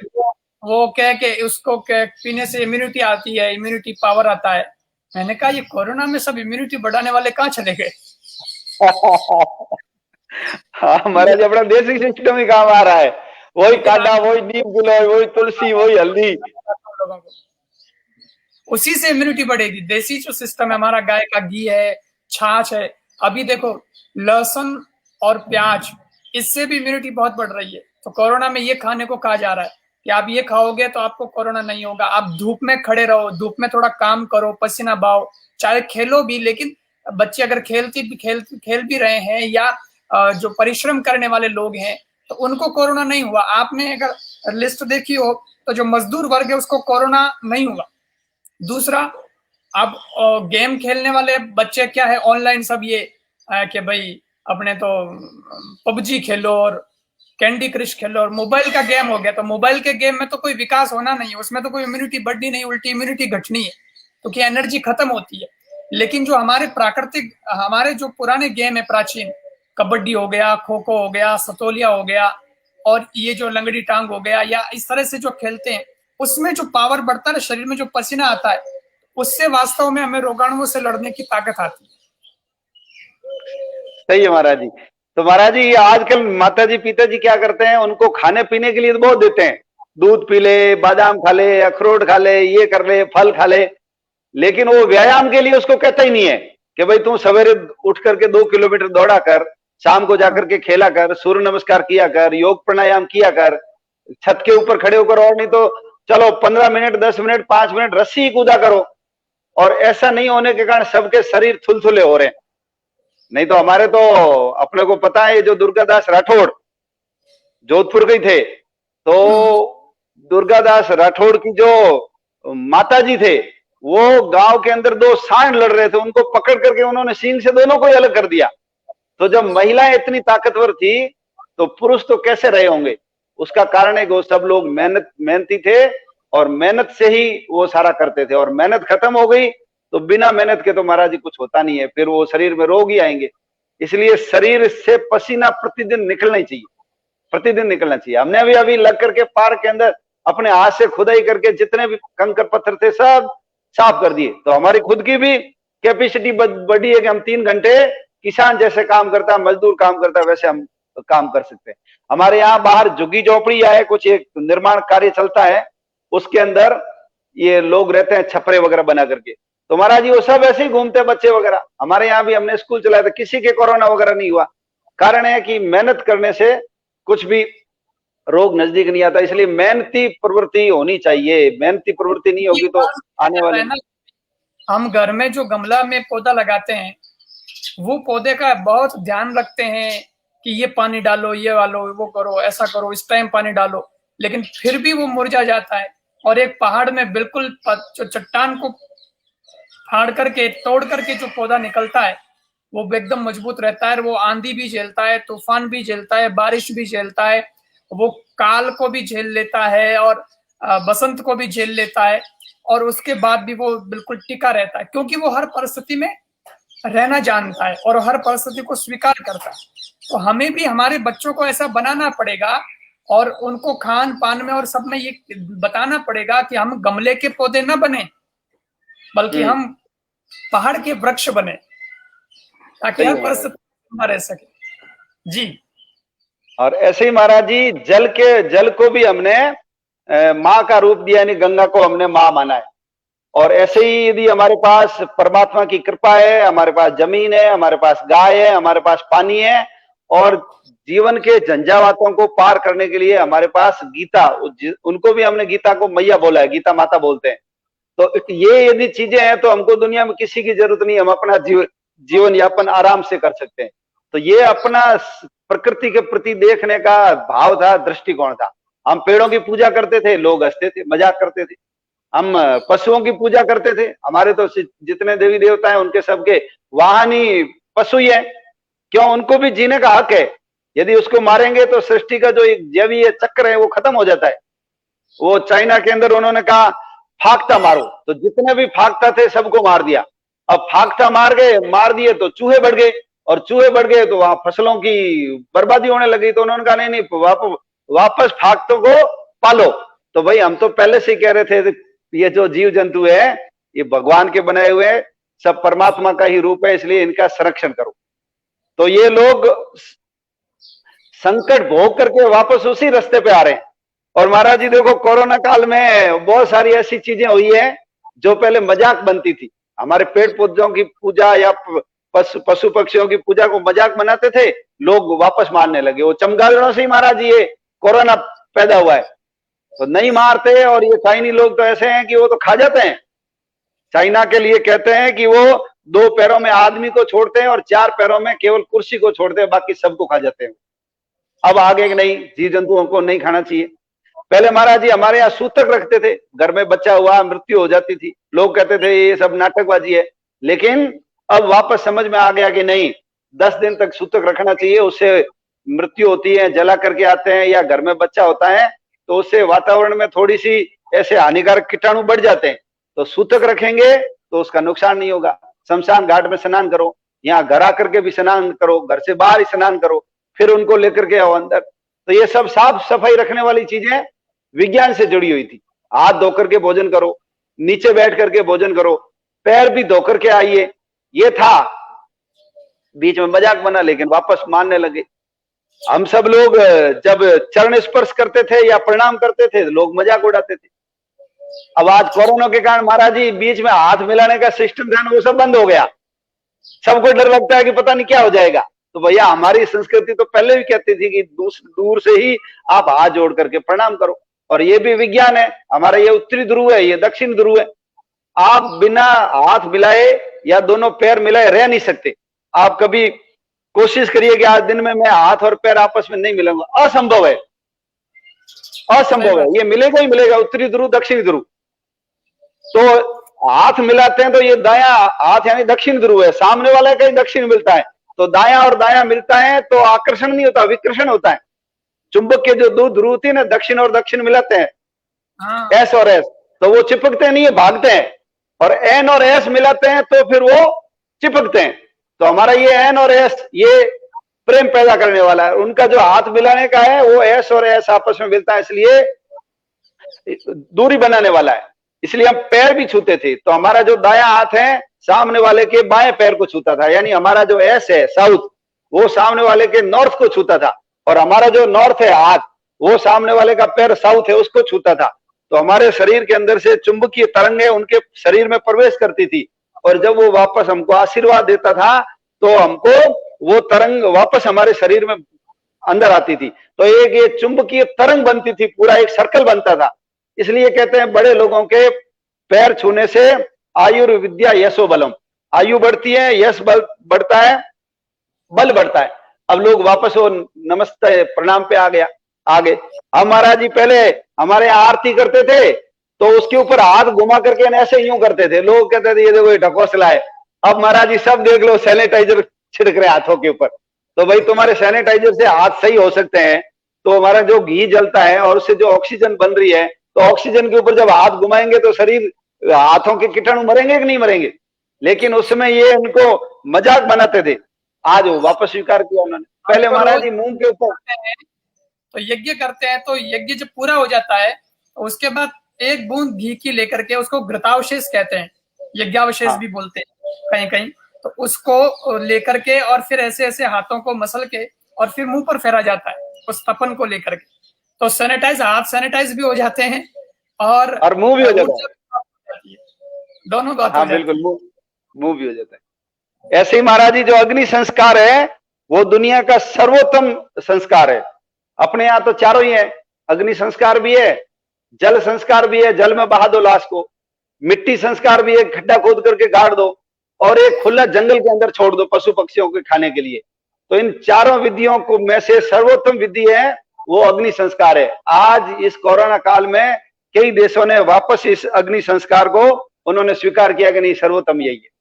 वो कह के उसको पीने से इम्यूनिटी आती है, इम्यूनिटी पावर आता है। मैंने कहा ये कोरोना में सब इम्यूनिटी बढ़ाने वाले कहाँ चले गए? हाँ महाराज, अपना देसी सिस्टम ही काम आ रहा है। वही लेकिन काढ़ा, वही नीम गिलोय, वही तुलसी, वही हल्दी। लोगों को उसी से इम्यूनिटी बढ़ेगी। देसी जो सिस्टम है हमारा, गाय का घी है, छाछ है, अभी देखो लहसुन और प्याज, इससे भी इम्यूनिटी बहुत बढ़ रही है। तो कोरोना में ये खाने को कहा जा रहा है कि आप ये खाओगे तो आपको कोरोना नहीं होगा। आप धूप में खड़े रहो, धूप में थोड़ा काम करो, पसीना बहाओ, चाहे खेलो भी, लेकिन बच्चे अगर खेल भी रहे हैं या जो परिश्रम करने वाले लोग हैं तो उनको कोरोना नहीं हुआ। आपने अगर लिस्ट देखी हो तो जो मजदूर वर्ग है उसको कोरोना नहीं हुआ। दूसरा, अब गेम खेलने वाले बच्चे क्या है, ऑनलाइन सब ये कि भाई अपने तो पबजी खेलो और कैंडी क्रश खेलो और मोबाइल का गेम हो गया। तो मोबाइल के गेम में तो कोई विकास होना नहीं है, उसमें तो कोई इम्यूनिटी बढ़नी नहीं, उल्टी इम्यूनिटी घटनी है, क्योंकि तो एनर्जी खत्म होती है। लेकिन जो हमारे प्राकृतिक, हमारे जो पुराने गेम है प्राचीन, कबड्डी हो गया, खो खो हो गया, सतोलिया हो गया, और ये जो लंगड़ी टांग हो गया, या इस तरह से जो खेलते हैं, उसमें जो पावर बढ़ता है, शरीर में जो पसीना आता है, उससे वास्तव में हमें रोगाणुओं से लड़ने की ताकत आती है। सही है महाराज जी। तो महाराज जी, आजकल माता जी पिताजी क्या करते हैं, उनको खाने पीने के लिए तो बहुत देते हैं, दूध पी ले, बादाम खा ले, अखरोट खा ले, ये कर ले, फल खा ले, लेकिन वो व्यायाम के लिए उसको कहता ही नहीं है कि भाई तू सवेरे उठ करके 2 किलोमीटर दौड़ा कर, शाम को जाकर के खेला कर, सूर्य नमस्कार किया कर, योग प्राणायाम किया कर, छत के ऊपर खड़े होकर, और नहीं तो चलो 15 मिनट, 10 मिनट, 5 मिनट रस्सी कूदा करो। और ऐसा नहीं होने के कारण सबके शरीर थुलथुले हो रहे हैं। नहीं तो हमारे तो अपने को पता है, जो दुर्गादास राठौड़ जोधपुर के थे, तो दुर्गादास राठौड़ की जो माता जी थे, वो गांव के अंदर 2 सांड लड़ रहे थे, उनको पकड़ करके उन्होंने सींग से दोनों को ही अलग कर दिया। तो जब महिलाएं इतनी ताकतवर थी तो पुरुष तो कैसे रहे होंगे? उसका कारण है कि वो सब लोग मेहनती थे, और मेहनत से ही वो सारा करते थे। और मेहनत खत्म हो गई तो बिना मेहनत के तो महाराज जी कुछ होता नहीं है, फिर वो शरीर में रोग ही आएंगे। इसलिए शरीर से पसीना प्रतिदिन निकलना ही चाहिए, प्रतिदिन निकलना चाहिए। हमने अभी लग करके पार्क के अंदर अपने हाथ से खुदाई करके जितने भी कंकर पत्थर थे सब साफ कर दिए। तो हमारी खुद की भी कैपेसिटी बढ़ी है कि हम 3 घंटे किसान जैसे काम करता है, मजदूर काम करता है, वैसे हम काम कर सकते हैं। हमारे यहाँ बाहर झुग्गी झोपड़ी या है कुछ, एक निर्माण कार्य चलता है, उसके अंदर ये लोग रहते हैं छपरे वगैरह बना करके। तो महाराज जी वो सब ऐसे ही घूमते हैं बच्चे वगैरह। हमारे यहाँ भी हमने स्कूल चलाया था, किसी के कोरोना वगैरह नहीं हुआ। कारण है कि मेहनत करने से कुछ भी रोग नजदीक नहीं आता। इसलिए मेहनती प्रवृत्ति होनी चाहिए, मेहनती प्रवृत्ति नहीं होगी तो आने वाले, हम घर में जो गमला में पौधा लगाते हैं, वो पौधे का बहुत ध्यान रखते हैं कि ये पानी डालो, ये वालो, वो करो, ऐसा करो, इस टाइम पानी डालो, लेकिन फिर भी वो मुरझा जाता है। और एक पहाड़ में बिल्कुल जो चट्टान को फाड़ करके, तोड़ करके जो पौधा निकलता है, वो एकदम मजबूत रहता है। वो आंधी भी झेलता है, तूफान भी झेलता है, बारिश भी झेलता है, वो काल को भी झेल लेता है और बसंत को भी झेल लेता है, और उसके बाद भी वो बिल्कुल टिका रहता है, क्योंकि वो हर परिस्थिति में रहना जानता है और हर परिस्थिति को स्वीकार करता है। तो हमें भी हमारे बच्चों को ऐसा बनाना पड़ेगा, और उनको खान पान में और सब में ये बताना पड़ेगा कि हम गमले के पौधे न बने, बल्कि हम पहाड़ के वृक्ष बने, ताकि हर परिस्थिति में रह सके। जी। और ऐसे ही महाराज जी, जल को भी हमने माँ का रूप दिया, यानी गंगा को हमने माँ माना है। और ऐसे ही यदि हमारे पास परमात्मा की कृपा है, हमारे पास जमीन है, हमारे पास गाय है, हमारे पास पानी है, और जीवन के झंझावातों को पार करने के लिए हमारे पास गीता, उनको भी हमने गीता को मैया बोला है, गीता माता बोलते हैं। तो ये यदि चीजें हैं तो हमको दुनिया में किसी की जरूरत नहीं, हम अपना जीवन यापन आराम से कर सकते हैं। तो ये अपना प्रकृति के प्रति देखने का भाव था, दृष्टिकोण था। हम पेड़ों की पूजा करते थे, लोग हंसते थे, मजाक करते थे। हम पशुओं की पूजा करते थे, हमारे तो जितने देवी देवता हैं उनके सबके वाहन ही पशु ही है। क्यों? उनको भी जीने का हक है। यदि उसको मारेंगे तो सृष्टि का जो एक जैवीय चक्र है वो खत्म हो जाता है। वो चाइना के अंदर उन्होंने कहा फाख्ता मारो, तो जितने भी फाख्ता थे सबको मार दिया। अब फाख्ता मार दिए तो चूहे बढ़ गए, और चूहे बढ़ गए तो वहां फसलों की बर्बादी होने लगी। तो उन्होंने कहा नहीं, वापस फाख्तों को पालो। तो भाई हम तो पहले से ही कह रहे थे ये जो जीव जंतु है ये भगवान के बनाए हुए हैं, सब परमात्मा का ही रूप है, इसलिए इनका संरक्षण करो। तो ये लोग संकट भोग करके वापस उसी रास्ते पे आ रहे हैं। और महाराज जी देखो, कोरोना काल में बहुत सारी ऐसी चीजें हुई है जो पहले मजाक बनती थी। हमारे पेड़ पौधों की पूजा या पशु पक्षियों की पूजा को मजाक बनाते थे, लोग वापस मारने लगे। वो चमगादड़ों से ही महाराज जी ये कोरोना पैदा हुआ है। तो नहीं मारते, और ये चाइनी लोग तो ऐसे हैं कि वो तो खा जाते हैं। चाइना के लिए कहते हैं कि वो 2 पैरों में आदमी को छोड़ते हैं और 4 पैरों में केवल कुर्सी को छोड़ते हैं, बाकी सबको खा जाते हैं। अब आगे नहीं, जीव जंतुओं को नहीं खाना चाहिए। पहले महाराज जी हमारे यहाँ सूतक रखते थे, घर में बच्चा हुआ मृत्यु हो जाती थी, लोग कहते थे ये सब नाटकबाजी है। लेकिन अब वापस समझ में आ गया कि नहीं, 10 दिन तक सूतक रखना चाहिए, उससे मृत्यु होती है, जला करके आते हैं, या घर में बच्चा होता है तो उससे वातावरण में थोड़ी सी ऐसे हानिकारक कीटाणु बढ़ जाते हैं। तो सूतक रखेंगे तो उसका नुकसान नहीं होगा। शमशान घाट में स्नान करो, यहाँ घर आकर के भी स्नान करो, घर से बाहर ही स्नान करो, फिर उनको लेकर के आओ अंदर। तो ये सब साफ सफाई रखने वाली चीजें विज्ञान से जुड़ी हुई थी। हाथ धोकर के भोजन करो, नीचे बैठ करके भोजन करो, पैर भी धोकर के आइए, ये था। बीच में मजाक बना, लेकिन वापस मानने लगे। हम सब लोग जब चरण स्पर्श करते थे या प्रणाम करते थे, लोग मजाक उड़ाते थे। अब आज कोरोना के कारण महाराज जी बीच में हाथ मिलाने का सिस्टम था ना, वो सब बंद हो गया। सबको डर लगता है कि पता नहीं क्या हो जाएगा। तो भैया हमारी संस्कृति तो पहले भी कहती थी कि दूर से ही आप हाथ जोड़ करके प्रणाम करो। और ये भी विज्ञान है, हमारा ये उत्तरी ध्रुव है, ये दक्षिण ध्रुव है। आप बिना हाथ मिलाए या दोनों पैर मिलाए रह नहीं सकते। आप कभी कोशिश करिए कि आज दिन में मैं हाथ और पैर आपस में नहीं मिलाऊंगा, असंभव है, असंभव है। ये मिलेगा ही मिलेगा, उत्तरी ध्रुव दक्षिणी ध्रुव। तो हाथ मिलाते हैं तो ये दाया हाथ यानी दक्षिण ध्रुव है, सामने वाले का ही दक्षिण मिलता है। तो दाया और दाया मिलता है तो आकर्षण नहीं होता, विकर्षण होता है। चुंबक के जो 2 ध्रुव थी ना, दक्षिण और दक्षिण मिलाते हैं, एस और एस, तो वो चिपकते नहीं है, भागते हैं। और एन और एस मिलाते हैं तो फिर वो चिपकते हैं। तो हमारा ये एन और एस ये प्रेम पैदा करने वाला है। उनका जो हाथ मिलाने का है वो एस और एस आपस में मिलता है, इसलिए दूरी बनाने वाला है। इसलिए हम पैर भी छूते थे। तो हमारा जो दायां हाथ है सामने वाले के बाएं पैर को छूता था, यानी हमारा जो एस है साउथ, वो सामने वाले के नॉर्थ को छूता था। और हमारा जो नॉर्थ है हाथ, वो सामने वाले का पैर साउथ है, उसको छूता था। तो हमारे शरीर के अंदर से चुंबकीय तरंगें उनके शरीर में प्रवेश करती थी, और जब वो वापस हमको आशीर्वाद देता था तो हमको वो तरंग वापस हमारे शरीर में अंदर आती थी। तो एक ये चुंबकीय तरंग बनती थी, पूरा एक सर्कल बनता था। इसलिए कहते हैं बड़े लोगों के पैर छूने से आयुर्विद्या यशो बलम, आयु बढ़ती है, यश बल बढ़ता है, बल बढ़ता है। अब लोग वापस वो नमस्ते प्रणाम पे आ गया आगे। अब महाराज जी पहले हमारे यहाँ आरती करते थे तो उसके ऊपर हाथ घुमा करके ऐसे यूं करते थे, लोग कहते थे ये देखो ये ढकोसला है। अब महाराज जी सब देख लो सैनिटाइजर छिड़क रहे हाथों के ऊपर। तो भाई तुम्हारे सैनिटाइजर से हाथ सही हो सकते हैं, तो हमारा जो घी जलता है और उससे जो ऑक्सीजन बन रही है, तो ऑक्सीजन के ऊपर जब हाथ घुमाएंगे तो शरीर हाथों के कीटाणु मरेंगे कि नहीं मरेंगे। लेकिन उसमें ये उनको मजाक बनाते थे, आज वो वापस स्वीकार किया उन्होंने। पहले महाराज जी मुंह के ऊपर तो यज्ञ करते हैं, तो यज्ञ जब पूरा हो जाता है तो उसके बाद एक बूंद घी की लेकर के, उसको घृतावशेष कहते हैं, यज्ञावशेष भी बोलते हैं कहीं कहीं, तो उसको लेकर के और फिर ऐसे ऐसे हाथों को मसल के और फिर मुंह पर फेरा जाता है उस तपन को लेकर के। तो सैनिटाइज, हाथ सैनिटाइज भी हो जाते हैं और मुंह भी हो जाता है, दोनों बात हाँ बिल्कुल, मुंह भी हो जाता है। ऐसे ही महाराज जी जो अग्नि संस्कार है वो दुनिया का सर्वोत्तम संस्कार है। अपने यहाँ तो चारों ही है, अग्नि संस्कार भी है, जल संस्कार भी है, जल में बहा दो लाश को, मिट्टी संस्कार भी है, खड्डा खोद करके गाड़ दो, और एक खुला जंगल के अंदर छोड़ दो पशु पक्षियों के खाने के लिए। तो इन चारों विधियों को में से सर्वोत्तम विधि है वो अग्नि संस्कार है। आज इस कोरोना काल में कई देशों ने वापस इस अग्नि संस्कार को उन्होंने स्वीकार किया कि नहीं, सर्वोत्तम यही है।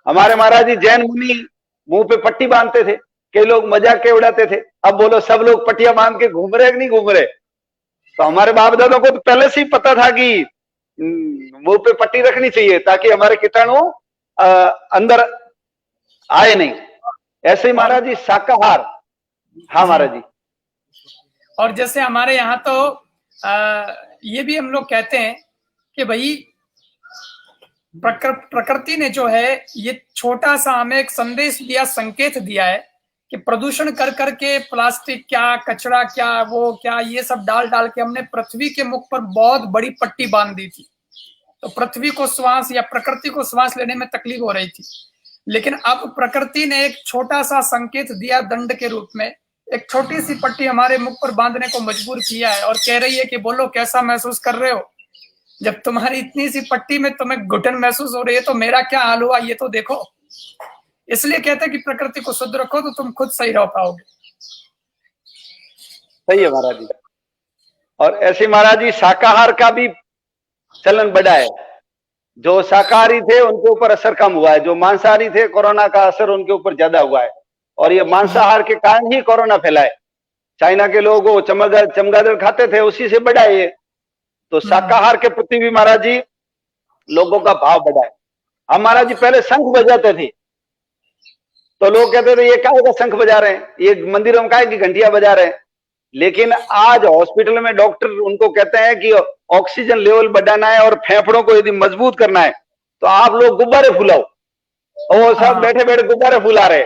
हमारे महाराज जी जैन मुनि मुंह पे पट्टी बांधते थे, कई लोग मजाक के उड़ाते थे। अब बोलो सब लोग पट्टियां बांध के घूम रहे कि नहीं घूम रहे। तो हमारे बाप दादों को तो पहले से ही पता था कि मुंह पे पट्टी रखनी चाहिए ताकि हमारे कीटाणु अंदर आए नहीं। ऐसे ही महाराज जी शाकाहार, हाँ महाराज जी। और जैसे हमारे यहाँ तो ये भी हम लोग कहते हैं कि भाई प्रकृति ने जो है ये छोटा सा हमें एक संदेश दिया, संकेत दिया है कि प्रदूषण कर करके प्लास्टिक क्या, कचरा क्या, वो क्या, ये सब डाल डाल के हमने पृथ्वी के मुख पर बहुत बड़ी पट्टी बांध दी थी। तो पृथ्वी को श्वास या प्रकृति को श्वास लेने में तकलीफ हो रही थी। लेकिन अब प्रकृति ने एक छोटा सा संकेत दिया दंड के रूप में, एक छोटी सी पट्टी हमारे मुख पर बांधने को मजबूर किया है और कह रही है कि बोलो कैसा महसूस कर रहे हो। जब तुम्हारी इतनी सी पट्टी में तुम्हें घुटन महसूस हो रही है तो मेरा क्या हाल हुआ ये तो देखो। इसलिए कहते हैं कि प्रकृति को शुद्ध रखो तो तुम खुद सही रह पाओगे। सही है महाराज जी। और ऐसे महाराज जी शाकाहार का भी चलन बढ़ा है। जो शाकाहारी थे उनके ऊपर असर कम हुआ है, जो मांसाहारी थे कोरोना का असर उनके ऊपर ज्यादा हुआ है। और ये मांसाहार के कारण ही कोरोना फैला है। चाइना के लोग वो चमगादड़ खाते थे, उसी से बढ़ा है ये। तो शाकाहार के प्रति भी महाराज जी लोगों का भाव बढ़ा है। हम महाराज जी पहले शंख बजाते थे तो लोग कहते थे ये काहे का शंख बजा रहे हैं, ये मंदिरों में काहे की घंटियां बजा रहे हैं। लेकिन आज हॉस्पिटल में डॉक्टर उनको कहते हैं कि ऑक्सीजन लेवल बढ़ाना है और फेफड़ों को यदि मजबूत करना है तो आप लोग गुब्बारे फुलाओ, और वो सब बैठे बैठे गुब्बारे फुला रहे।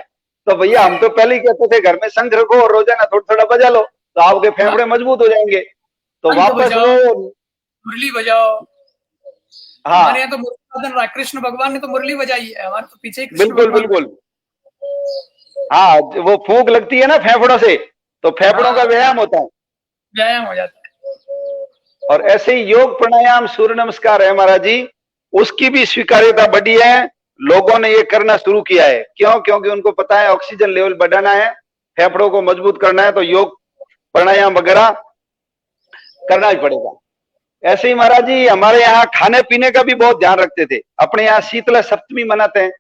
तो भैया हम तो पहले ही कहते थे घर में शंख रखो और रोजाना थोड़ा थोड़ा बजा लो तो आपके फेफड़े मजबूत हो जाएंगे। तो वापस वो मुरली बजाओ। हाँ, हमारे यहाँ तो मुरली कृष्ण भगवान ने तो मुरली बजाई है, हमारे तो पीछे बिल्कुल बिल्कुल। हाँ, वो फूंक लगती है ना फेफड़ों से तो फेफड़ों का व्यायाम होता है, व्यायाम हो जाता है। और ऐसे ही योग प्राणायाम सूर्य नमस्कार है महाराज जी, उसकी भी स्वीकार्यता बढ़ी है। लोगों ने ये करना शुरू किया है। क्यों? क्योंकि उनको पता है ऑक्सीजन लेवल बढ़ाना है, फेफड़ों को मजबूत करना है, तो योग प्राणायाम वगैरह करना ही पड़ेगा। ऐसे ही महाराज जी हमारे यहाँ खाने पीने का भी बहुत ध्यान रखते थे। अपने यहाँ शीतला सप्तमी मनाते हैं,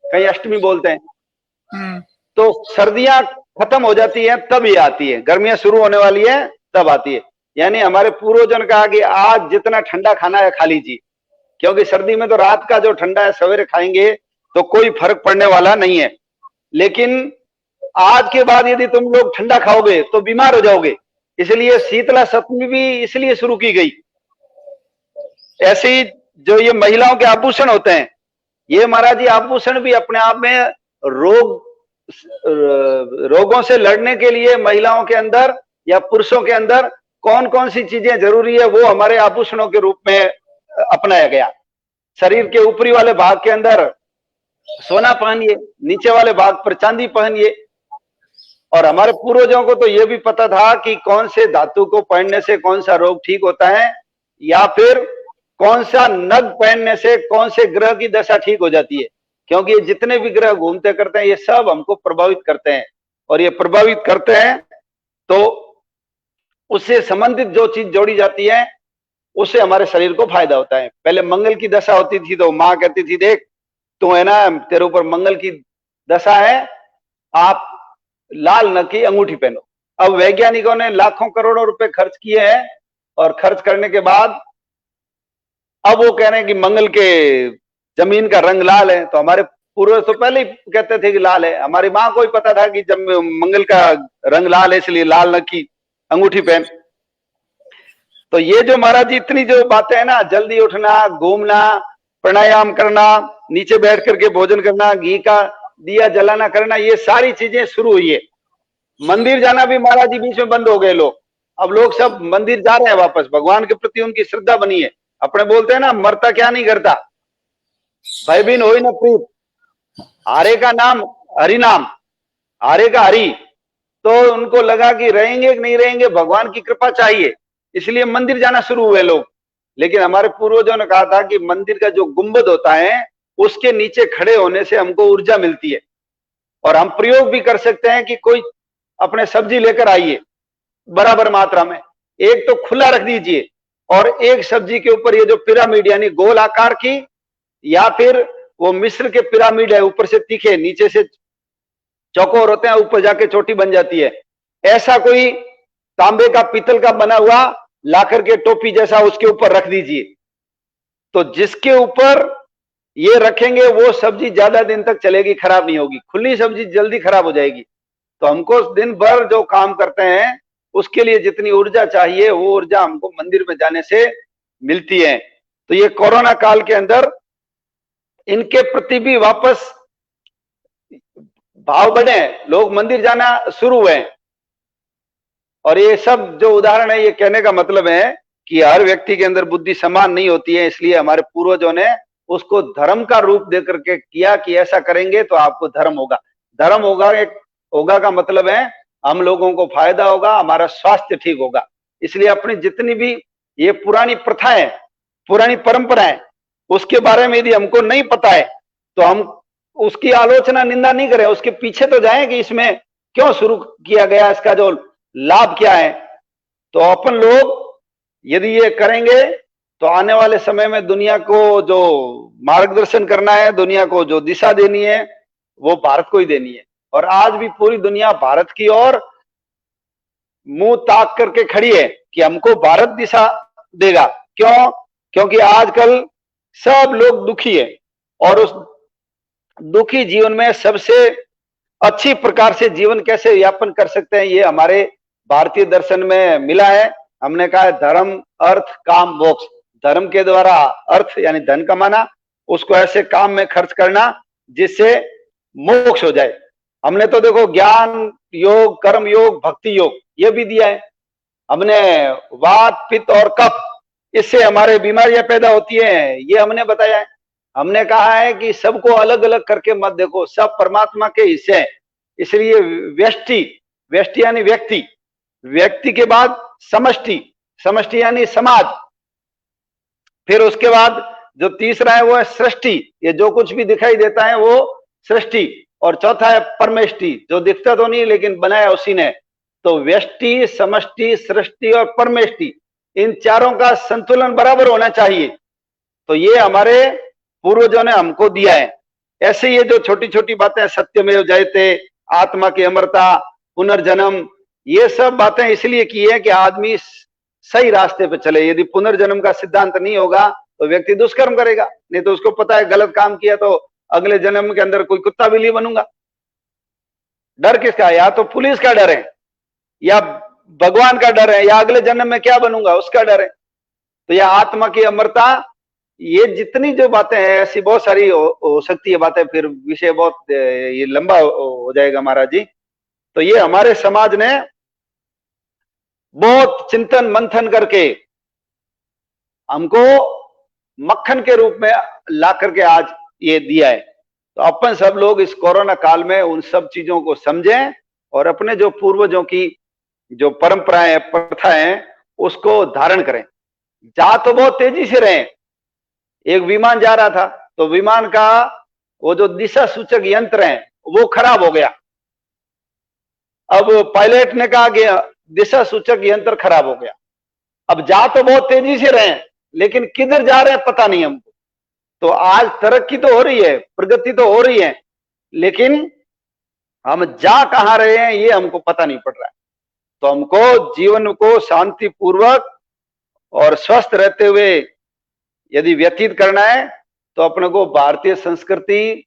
कहीं अष्टमी बोलते हैं। तो सर्दियां खत्म हो जाती है तब ये आती है, गर्मियां शुरू होने वाली है तब आती है। यानी हमारे पूर्वजों ने कहा कि आज जितना ठंडा खाना है खा लीजिए, क्योंकि सर्दी में तो रात का जो ठंडा है सवेरे खाएंगे तो कोई फर्क पड़ने वाला नहीं है। लेकिन आज के बाद यदि तुम लोग ठंडा खाओगे तो बीमार हो जाओगे, इसलिए शीतला सप्तमी भी इसलिए शुरू की गई। ऐसे ही जो ये महिलाओं के आभूषण होते हैं, ये महाराज जी आभूषण भी अपने आप में रोगों से लड़ने के लिए महिलाओं के अंदर या पुरुषों के अंदर कौन कौन सी चीजें जरूरी है वो हमारे आभूषणों के रूप में अपनाया गया। शरीर के ऊपरी वाले भाग के अंदर सोना पहनिए, नीचे वाले भाग पर चांदी पहनिए। और हमारे पूर्वजों को तो यह भी पता था कि कौन से धातु को पहनने से कौन सा रोग ठीक होता है, या फिर कौन सा नग पहनने से कौन से ग्रह की दशा ठीक हो जाती है। क्योंकि ये जितने भी ग्रह घूमते करते हैं ये सब हमको प्रभावित करते हैं, और ये प्रभावित करते हैं तो उससे संबंधित जो चीज जोड़ी जाती है उससे हमारे शरीर को फायदा होता है। पहले मंगल की दशा होती थी तो माँ कहती थी देख तो है ना तेरे ऊपर मंगल की दशा है, आप लाल नग की अंगूठी पहनो। अब वैज्ञानिकों ने लाखों करोड़ों रुपए खर्च किए हैं, और खर्च करने के बाद अब वो कह रहे हैं कि मंगल के जमीन का रंग लाल है। तो हमारे पूर्वज तो पहले ही कहते थे कि लाल है। हमारी माँ को ही पता था कि जब मंगल का रंग लाल है इसलिए लाल नग की अंगूठी पहन। तो ये जो महाराज जी इतनी जो बातें हैं ना, जल्दी उठना, घूमना, प्राणायाम करना, नीचे बैठ करके भोजन करना, घी का दिया जलाना करना, ये सारी चीजें शुरू हुई है। मंदिर जाना भी महाराज जी बीच में बंद हो गए लोग। अब लोग सब मंदिर जा रहे हैं वापस, भगवान के प्रति उनकी श्रद्धा बनी है। अपने बोलते हैं ना मरता क्या नहीं करता, भाई बिन हो न प्रीत, हारे का नाम हरि नाम, हारे का हरि। तो उनको लगा कि रहेंगे कि नहीं रहेंगे, भगवान की कृपा चाहिए, इसलिए मंदिर जाना शुरू हुए लोग। लेकिन हमारे पूर्वजों ने कहा था कि मंदिर का जो गुंबद होता है उसके नीचे खड़े होने से हमको ऊर्जा मिलती है, और हम प्रयोग भी कर सकते हैं कि कोई अपने सब्जी लेकर आइए बराबर मात्रा में, एक तो खुला रख दीजिए, और एक सब्जी के ऊपर ये जो पिरामिड यानी गोल आकार की, या फिर वो मिस्र के पिरामिड है, ऊपर से तीखे नीचे से चौकोर होते हैं, ऊपर जाके चोटी बन जाती है, ऐसा कोई तांबे का पीतल का बना हुआ लाकर के टोपी जैसा उसके ऊपर रख दीजिए। तो जिसके ऊपर ये रखेंगे वो सब्जी ज्यादा दिन तक चलेगी, खराब नहीं होगी। खुली सब्जी जल्दी खराब हो जाएगी। तो हमको दिन भर जो काम करते हैं उसके लिए जितनी ऊर्जा चाहिए वो ऊर्जा हमको मंदिर में जाने से मिलती है। तो ये कोरोना काल के अंदर इनके प्रति भी वापस भाव बढ़े, लोग मंदिर जाना शुरू हुए। और ये सब जो उदाहरण है, ये कहने का मतलब है कि हर व्यक्ति के अंदर बुद्धि समान नहीं होती है, इसलिए हमारे पूर्वजों ने उसको धर्म का रूप देकर के किया कि ऐसा करेंगे तो आपको धर्म होगा। धर्म होगा, एक होगा का मतलब है हम लोगों को फायदा होगा, हमारा स्वास्थ्य ठीक होगा। इसलिए अपनी जितनी भी ये पुरानी प्रथाएं, पुरानी परंपराएं, उसके बारे में यदि हमको नहीं पता है तो हम उसकी आलोचना, निंदा नहीं करें, उसके पीछे तो जाएं कि इसमें क्यों शुरू किया गया, इसका जो लाभ क्या है। तो अपन लोग यदि ये करेंगे तो आने वाले समय में दुनिया को जो मार्गदर्शन करना है, दुनिया को जो दिशा देनी है, वो भारत को ही देनी है। और आज भी पूरी दुनिया भारत की ओर मुंह ताक करके खड़ी है कि हमको भारत दिशा देगा। क्यों? क्योंकि आजकल सब लोग दुखी है और उस दुखी जीवन में सबसे अच्छी प्रकार से जीवन कैसे यापन कर सकते हैं, ये हमारे भारतीय दर्शन में मिला है। हमने कहा है धर्म, अर्थ, काम, मोक्ष। धर्म के द्वारा अर्थ यानी धन कमाना, उसको ऐसे काम में खर्च करना जिससे मोक्ष हो जाए। हमने तो देखो ज्ञान योग, कर्म योग, भक्ति योग ये भी दिया है। हमने वात, पित्त और कफ, इससे हमारे बीमारियां पैदा होती हैं, ये हमने बताया है। हमने कहा है कि सबको अलग अलग करके मत देखो, सब परमात्मा के हिस्से हैं। इसलिए व्यष्टि, व्यष्टि यानी व्यक्ति, व्यक्ति के बाद समष्टि, समष्टि यानी समाज, फिर उसके बाद जो तीसरा है वो है सृष्टि, ये जो कुछ भी दिखाई देता है वो सृष्टि, और चौथा है परमेष्टि, जो दिखता तो नहीं लेकिन बनाया उसी ने। तो व्यष्टि, समष्टि, सृष्टि और परमेष्टि, इन चारों का संतुलन बराबर होना चाहिए। तो ये हमारे पूर्वजों ने हमको दिया है। ऐसे ये जो छोटी छोटी बातें, सत्यमेव जयते, आत्मा की अमरता, पुनर्जन्म, ये सब बातें इसलिए की है कि आदमी सही रास्ते पे चले। यदि पुनर्जन्म का सिद्धांत नहीं होगा तो व्यक्ति दुष्कर्म करेगा, नहीं तो उसको पता है गलत काम किया तो अगले जन्म के अंदर कोई कुत्ता बिल्ली बनूंगा। डर किसका? या तो पुलिस का डर है, या भगवान का डर है, या अगले जन्म में क्या बनूंगा उसका डर है। तो यह आत्मा की अमरता, ये जितनी जो बातें हैं, ऐसी बहुत सारी हो सकती है बातें, फिर विषय बहुत ये लंबा हो जाएगा महाराज जी। तो ये हमारे समाज ने बहुत चिंतन मंथन करके हमको मक्खन के रूप में ला करके आज ये दिया है। तो अपन सब लोग इस कोरोना काल में उन सब चीजों को समझें और अपने जो पूर्वजों की जो परंपराएं, प्रथाएं, उसको धारण करें। जा तो बहुत तेजी से रहे। एक विमान जा रहा था तो विमान का वो जो दिशा सूचक यंत्र है वो खराब हो गया। अब पायलट ने कहा कि दिशा सूचक यंत्र खराब हो गया। अब जा तो बहुत तेजी से रहे लेकिन किधर जा रहे हैं पता नहीं हमको। तो आज तरक्की तो हो रही है, प्रगति तो हो रही है, लेकिन हम जा कहां रहे हैं ये हमको पता नहीं पड़ रहा है। तो हमको जीवन को शांतिपूर्वक और स्वस्थ रहते हुए यदि व्यतीत करना है तो अपने को भारतीय संस्कृति,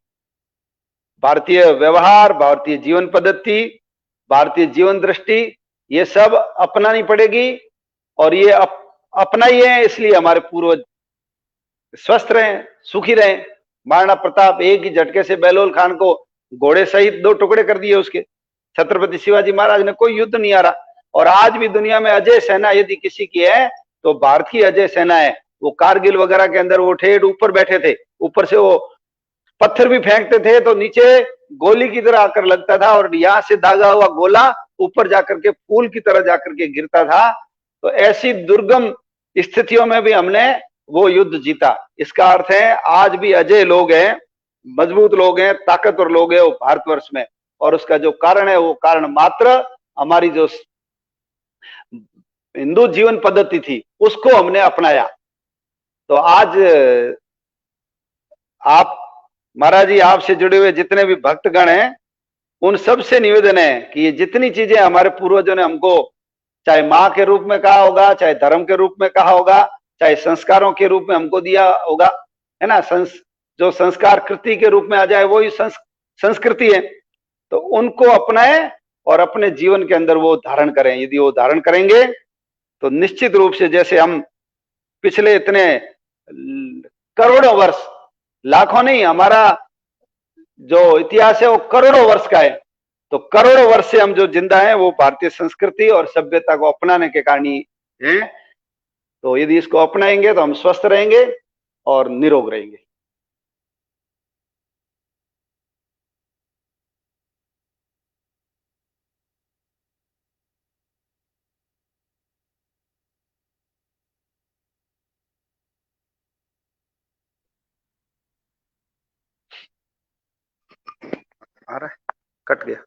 भारतीय व्यवहार, भारतीय जीवन पद्धति, भारतीय जीवन दृष्टि, ये सब अपनानी पड़ेगी। और ये अपनाई है, इसलिए हमारे पूर्वज स्वस्थ रहे, सुखी रहे। महाराणा प्रताप एक ही झटके से बहलोल खान को घोड़े सहित 2 टुकड़े कर दिए उसके। छत्रपति शिवाजी महाराज ने कोई युद्ध नहीं हारा। और आज भी दुनिया में अजय सेना यदि किसी की है तो भारतीय अजय सेना है। वो कारगिल वगैरह के अंदर वो ठेठ ऊपर बैठे थे, ऊपर से वो पत्थर भी फेंकते थे तो नीचे गोली की तरह आकर लगता था, और यहां से दागा हुआ गोला ऊपर जाकर के फूल की तरह जाकर के गिरता था। तो ऐसी दुर्गम स्थितियों में भी हमने वो युद्ध जीता। इसका अर्थ है आज भी अजय लोग हैं, मजबूत लोग हैं, ताकतवर लोग हैं वो भारतवर्ष में। और उसका जो कारण है वो कारण मात्र हमारी जो हिंदू जीवन पद्धति थी उसको हमने अपनाया। तो आज आप महाराज जी, आपसे जुड़े हुए जितने भी भक्तगण हैं उन सब से निवेदन है कि ये जितनी चीजें हमारे पूर्वजों ने हमको, चाहे माँ के रूप में कहा होगा, चाहे धर्म के रूप में कहा होगा, चाहे संस्कारों के रूप में हमको दिया होगा, है ना, जो संस्कार कृति के रूप में आ जाए वही संस्कृति है। तो उनको अपनाएं और अपने जीवन के अंदर वो धारण करें। यदि वो धारण करेंगे तो निश्चित रूप से, जैसे हम पिछले इतने करोड़ों वर्ष लाखों नहीं, हमारा जो इतिहास है वो करोड़ों वर्ष का है। तो करोड़ों वर्ष से हम जो जिंदा हैं वो भारतीय संस्कृति और सभ्यता को अपनाने के कारण ही है। तो यदि इसको अपनाएंगे तो हम स्वस्थ रहेंगे और निरोग रहेंगे। आ रहा है, कट गया।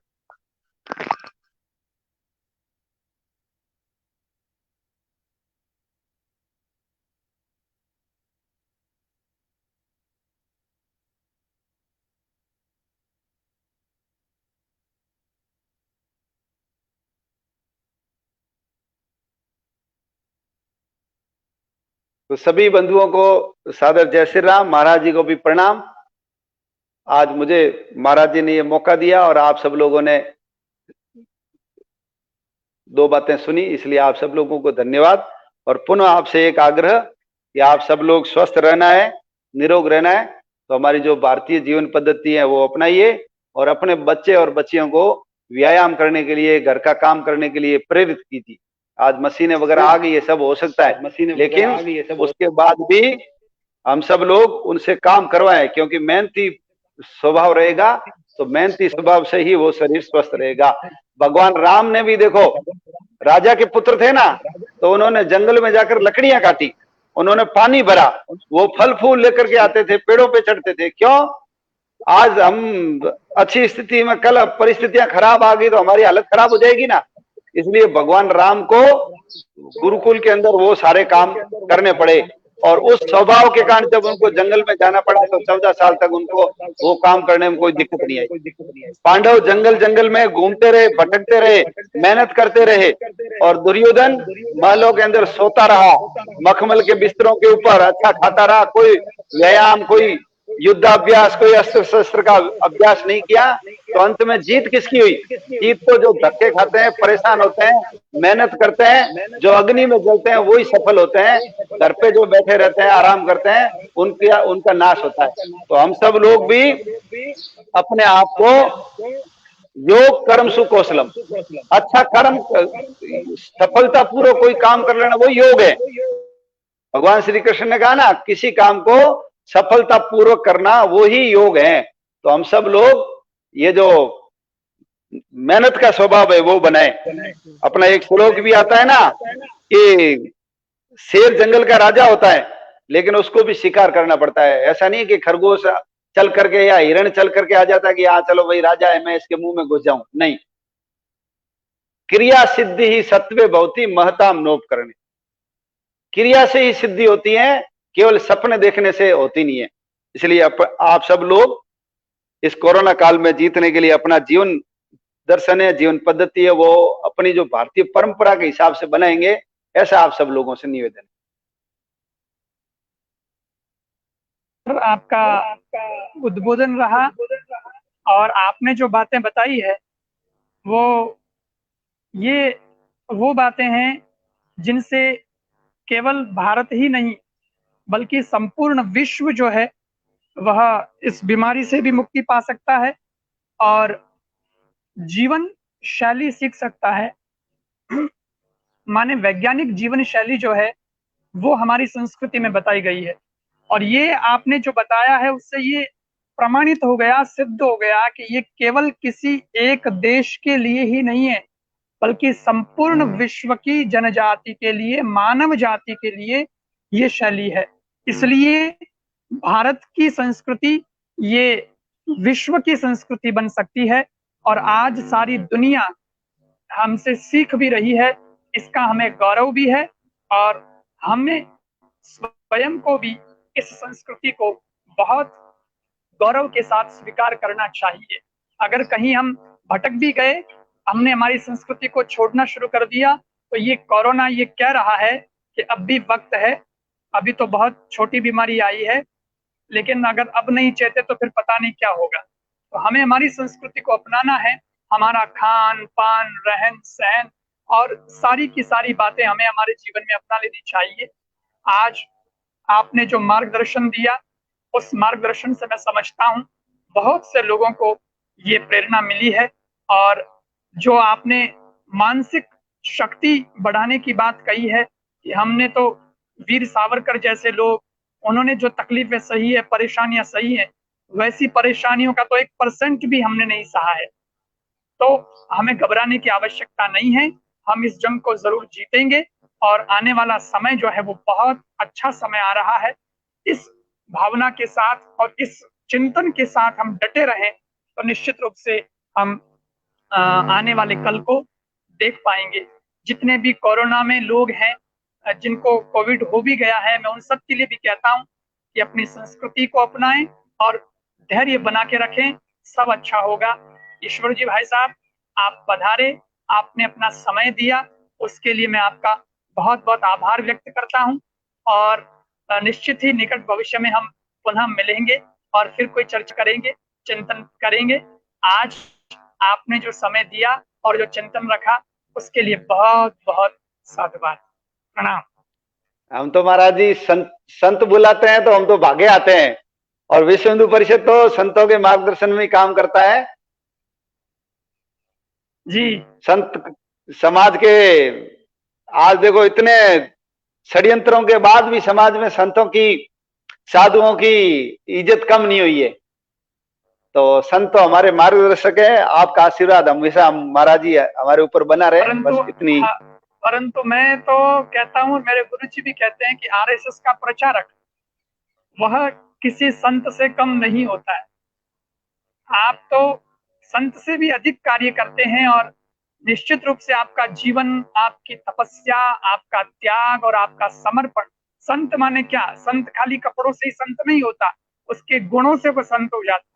तो सभी बंधुओं को सादर जय श्री राम, महाराज जी को भी प्रणाम। आज मुझे महाराज जी ने ये मौका दिया और आप सब लोगों ने दो बातें सुनी, इसलिए आप सब लोगों को धन्यवाद। और पुनः आपसे एक आग्रह कि आप सब लोग स्वस्थ रहना है, निरोग रहना है। तो हमारी जो भारतीय जीवन पद्धति है वो अपनाइए और अपने बच्चे और बच्चियों को व्यायाम करने के लिए, घर का काम करने के लिए प्रेरित कीजिए। आज मशीनें वगैरह आ गई, ये सब हो सकता है, लेकिन उसके बाद भी हम सब लोग उनसे काम करवाएं, क्योंकि मेहनती स्वभाव रहेगा तो मेहनती स्वभाव से ही वो शरीर स्वस्थ रहेगा। भगवान राम ने भी देखो, राजा के पुत्र थे ना, तो उन्होंने जंगल में जाकर लकड़ियां काटी, उन्होंने पानी भरा, वो फल फूल लेकर के आते थे, पेड़ों पे चढ़ते थे। क्यों? आज हम अच्छी स्थिति में, कल परिस्थितियां खराब आ गई तो हमारी हालत खराब हो जाएगी ना। इसलिए भगवान राम को गुरुकुल के अंदर वो सारे काम करने पड़े और उस स्वभाव के कारण जब उनको जंगल में जाना पड़ा तो 14 साल तक उनको वो काम करने में कोई दिक्कत नहीं आई। पांडव जंगल जंगल में घूमते रहे, भटकते रहे, मेहनत करते रहे और दुर्योधन महलों के अंदर सोता रहा, मखमल के बिस्तरों के ऊपर अच्छा खाता रहा, कोई व्यायाम, कोई युद्धाभ्यास, कोई अस्त्र शस्त्र का अभ्यास नहीं किया। तो अंत में जीत किसकी हुई? जीत तो जो धक्के खाते हैं, परेशान होते हैं, मेहनत करते हैं, जो अग्नि में जलते हैं वही सफल होते हैं। घर पे जो बैठे रहते हैं, आराम करते हैं, उनका नाश होता है। तो हम सब लोग भी अपने आप को योग कर्म सुकौशलम, अच्छा कर्म, सफलता पूर्वक कोई काम कर लेना वो योग है। भगवान श्री कृष्ण ने कहा ना, किसी काम को सफलता पूर्वक करना वो ही योग है। तो हम सब लोग ये जो मेहनत का स्वभाव है वो बनाए। अपना एक श्लोक भी आता है ना कि शेर जंगल का राजा होता है, लेकिन उसको भी शिकार करना पड़ता है। ऐसा नहीं कि खरगोश चल करके या हिरण चल करके आ जाता है कि हाँ चलो भाई राजा है, मैं इसके मुंह में घुस जाऊं। नहीं, क्रिया सिद्धि ही सत्वे भवति महताम नोप करने, क्रिया से ही सिद्धि होती है, केवल सपने देखने से होती नहीं है। इसलिए आप सब लोग इस कोरोना काल में जीतने के लिए अपना जीवन दर्शन है, जीवन पद्धति है, वो अपनी जो भारतीय परंपरा के हिसाब से बनाएंगे, ऐसा आप सब लोगों से निवेदन है। आपका उद्बोधन रहा और आपने जो बातें बताई है वो बातें हैं जिनसे केवल भारत ही नहीं बल्कि संपूर्ण विश्व जो है वह इस बीमारी से भी मुक्ति पा सकता है और जीवन शैली सीख सकता है। माने वैज्ञानिक जीवन शैली जो है वो हमारी संस्कृति में बताई गई है और ये आपने जो बताया है उससे ये प्रमाणित हो गया, सिद्ध हो गया कि ये केवल किसी एक देश के लिए ही नहीं है बल्कि संपूर्ण विश्व की जनजाति के लिए, मानव जाति के लिए ये शैली है। इसलिए भारत की संस्कृति ये विश्व की संस्कृति बन सकती है और आज सारी दुनिया हमसे सीख भी रही है, इसका हमें गौरव भी है और हमें स्वयं को भी इस संस्कृति को बहुत गौरव के साथ स्वीकार करना चाहिए। अगर कहीं हम भटक भी गए, हमने हमारी संस्कृति को छोड़ना शुरू कर दिया, तो ये कोरोना ये कह रहा है कि अब भी वक्त है, अभी तो बहुत छोटी बीमारी आई है, लेकिन अगर अब नहीं चेते तो फिर पता नहीं क्या होगा। तो हमें हमारी संस्कृति को अपनाना है, हमारा खान पान, रहन सहन और सारी की सारी बातें हमें हमारे जीवन में अपना लेनी चाहिए। आज आपने जो मार्गदर्शन दिया उस मार्गदर्शन से मैं समझता हूँ बहुत से लोगों को ये प्रेरणा मिली है। और जो आपने मानसिक शक्ति बढ़ाने की बात कही है कि हमने तो वीर सावरकर जैसे लोग, उन्होंने जो तकलीफें सही है, परेशानियां सही है, वैसी परेशानियों का तो 1% भी हमने नहीं सहा है। तो हमें घबराने की आवश्यकता नहीं है, हम इस जंग को जरूर जीतेंगे और आने वाला समय जो है वो बहुत अच्छा समय आ रहा है। इस भावना के साथ और इस चिंतन के साथ हम डटे रहें तो निश्चित रूप से हम आने वाले कल को देख पाएंगे। जितने भी कोरोना में लोग हैं, जिनको कोविड हो भी गया है, मैं उन सब के लिए भी कहता हूं कि अपनी संस्कृति को अपनाएं और धैर्य बना के रखें, सब अच्छा होगा। ईश्वर जी भाई साहब, आप पधारे, आपने अपना समय दिया, उसके लिए मैं आपका बहुत बहुत आभार व्यक्त करता हूं। और निश्चित ही निकट भविष्य में हम पुनः मिलेंगे और फिर कोई चर्चा करेंगे, चिंतन करेंगे। आज आपने जो समय दिया और जो चिंतन रखा, उसके लिए बहुत बहुत साधुवाद, प्रणाम। हम तो महाराज जी संत बुलाते हैं तो हम तो भागे आते हैं, और विश्व हिंदू परिषद तो संतों के मार्गदर्शन में काम करता है। जी, संत समाज के, आज देखो इतने षड्यंत्रों के बाद भी समाज में संतों की, साधुओं की इज्जत कम नहीं हुई है। तो संत तो हमारे मार्गदर्शक है। आपका आशीर्वाद हमेशा महाराज जी हमारे ऊपर बना रहे, परंतु बस इतनी। हाँ, परंतु मैं तो कहता हूँ, मेरे गुरु जी भी कहते हैं कि आरएसएस का प्रचारक वह किसी संत से कम नहीं होता है। आप तो संत से भी अधिक कार्य करते हैं और निश्चित रूप से आपका जीवन, आपकी तपस्या, आपका त्याग और आपका समर्पण। संत माने क्या? संत खाली कपड़ों से ही संत नहीं होता, उसके गुणों से वो संत हो जाता है।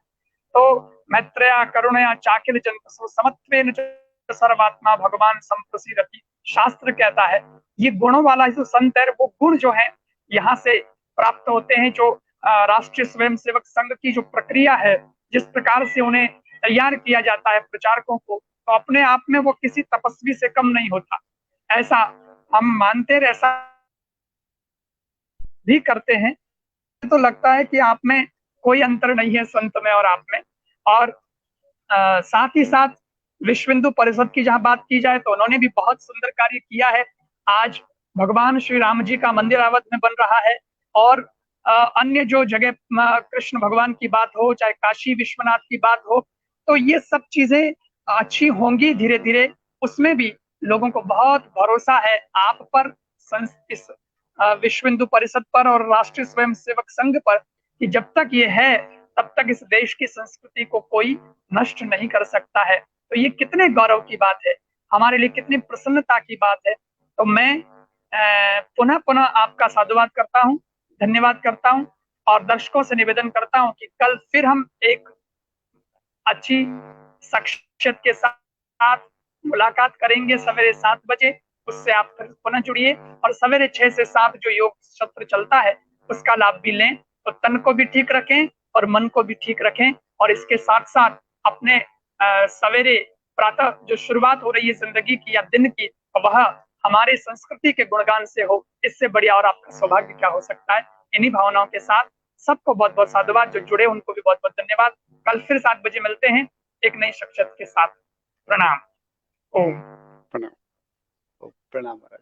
तो मैत्रेया करुणया चाकिल जंतसु समत्वेन च सर्वात्मा भगवान संप्रसीदति, शास्त्र कहता है। ये गुणों वाला जो संत है, वो गुण जो है यहाँ से प्राप्त होते हैं। जो राष्ट्रीय स्वयंसेवक संघ की जो प्रक्रिया है, जिस प्रकार से उन्हें तैयार किया जाता है प्रचारकों को, तो अपने आप में वो किसी तपस्वी से कम नहीं होता, ऐसा हम मानते, ऐसा भी करते हैं। तो लगता है कि आप में कोई अंतर नहीं है, संत में और आप में। और साथ ही साथ विश्व हिंदू परिषद की जहां बात की जाए तो उन्होंने भी बहुत सुंदर कार्य किया है। आज भगवान श्री राम जी का मंदिर अवध में बन रहा है। और अन्य जो जगह कृष्ण भगवान की बात हो, चाहे काशी विश्वनाथ की बात हो, तो ये सब चीजें अच्छी होंगी धीरे धीरे। उसमें भी लोगों को बहुत भरोसा है आप पर, इस विश्व हिंदू परिषद पर और राष्ट्रीय स्वयंसेवक संघ पर, कि जब तक ये है तब तक इस देश की संस्कृति को कोई नष्ट नहीं कर सकता है। तो ये कितने गौरव की बात है, हमारे लिए कितनी प्रसन्नता की बात है। तो मैं पुनः पुनः आपका साधुवाद करता हूँ, धन्यवाद करता हूँ और दर्शकों से निवेदन करता हूँ कि कल फिर हम एक अच्छी शख्सियत के साथ मुलाकात करेंगे सवेरे 7 बजे। उससे आप पुनः जुड़िए और सवेरे 6 से 7 जो योग सत्र चलता है उसका लाभ भी लें। तो तन को भी ठीक रखें और मन को भी ठीक रखें, और इसके साथ साथ अपने सवेरे प्रातः जो शुरुआत हो रही है जिंदगी की या दिन की, वह हमारे संस्कृति के गुणगान से हो। इससे बढ़िया और आपका सौभाग्य क्या हो सकता है। इन्हीं भावनाओं के साथ सबको बहुत बहुत साधुवाद, जो जुड़े उनको भी बहुत बहुत धन्यवाद। कल फिर 7 बजे मिलते हैं एक नई शख्सियत के साथ। प्रणाम। ओम प्रणाम। प्रणाम महाराज।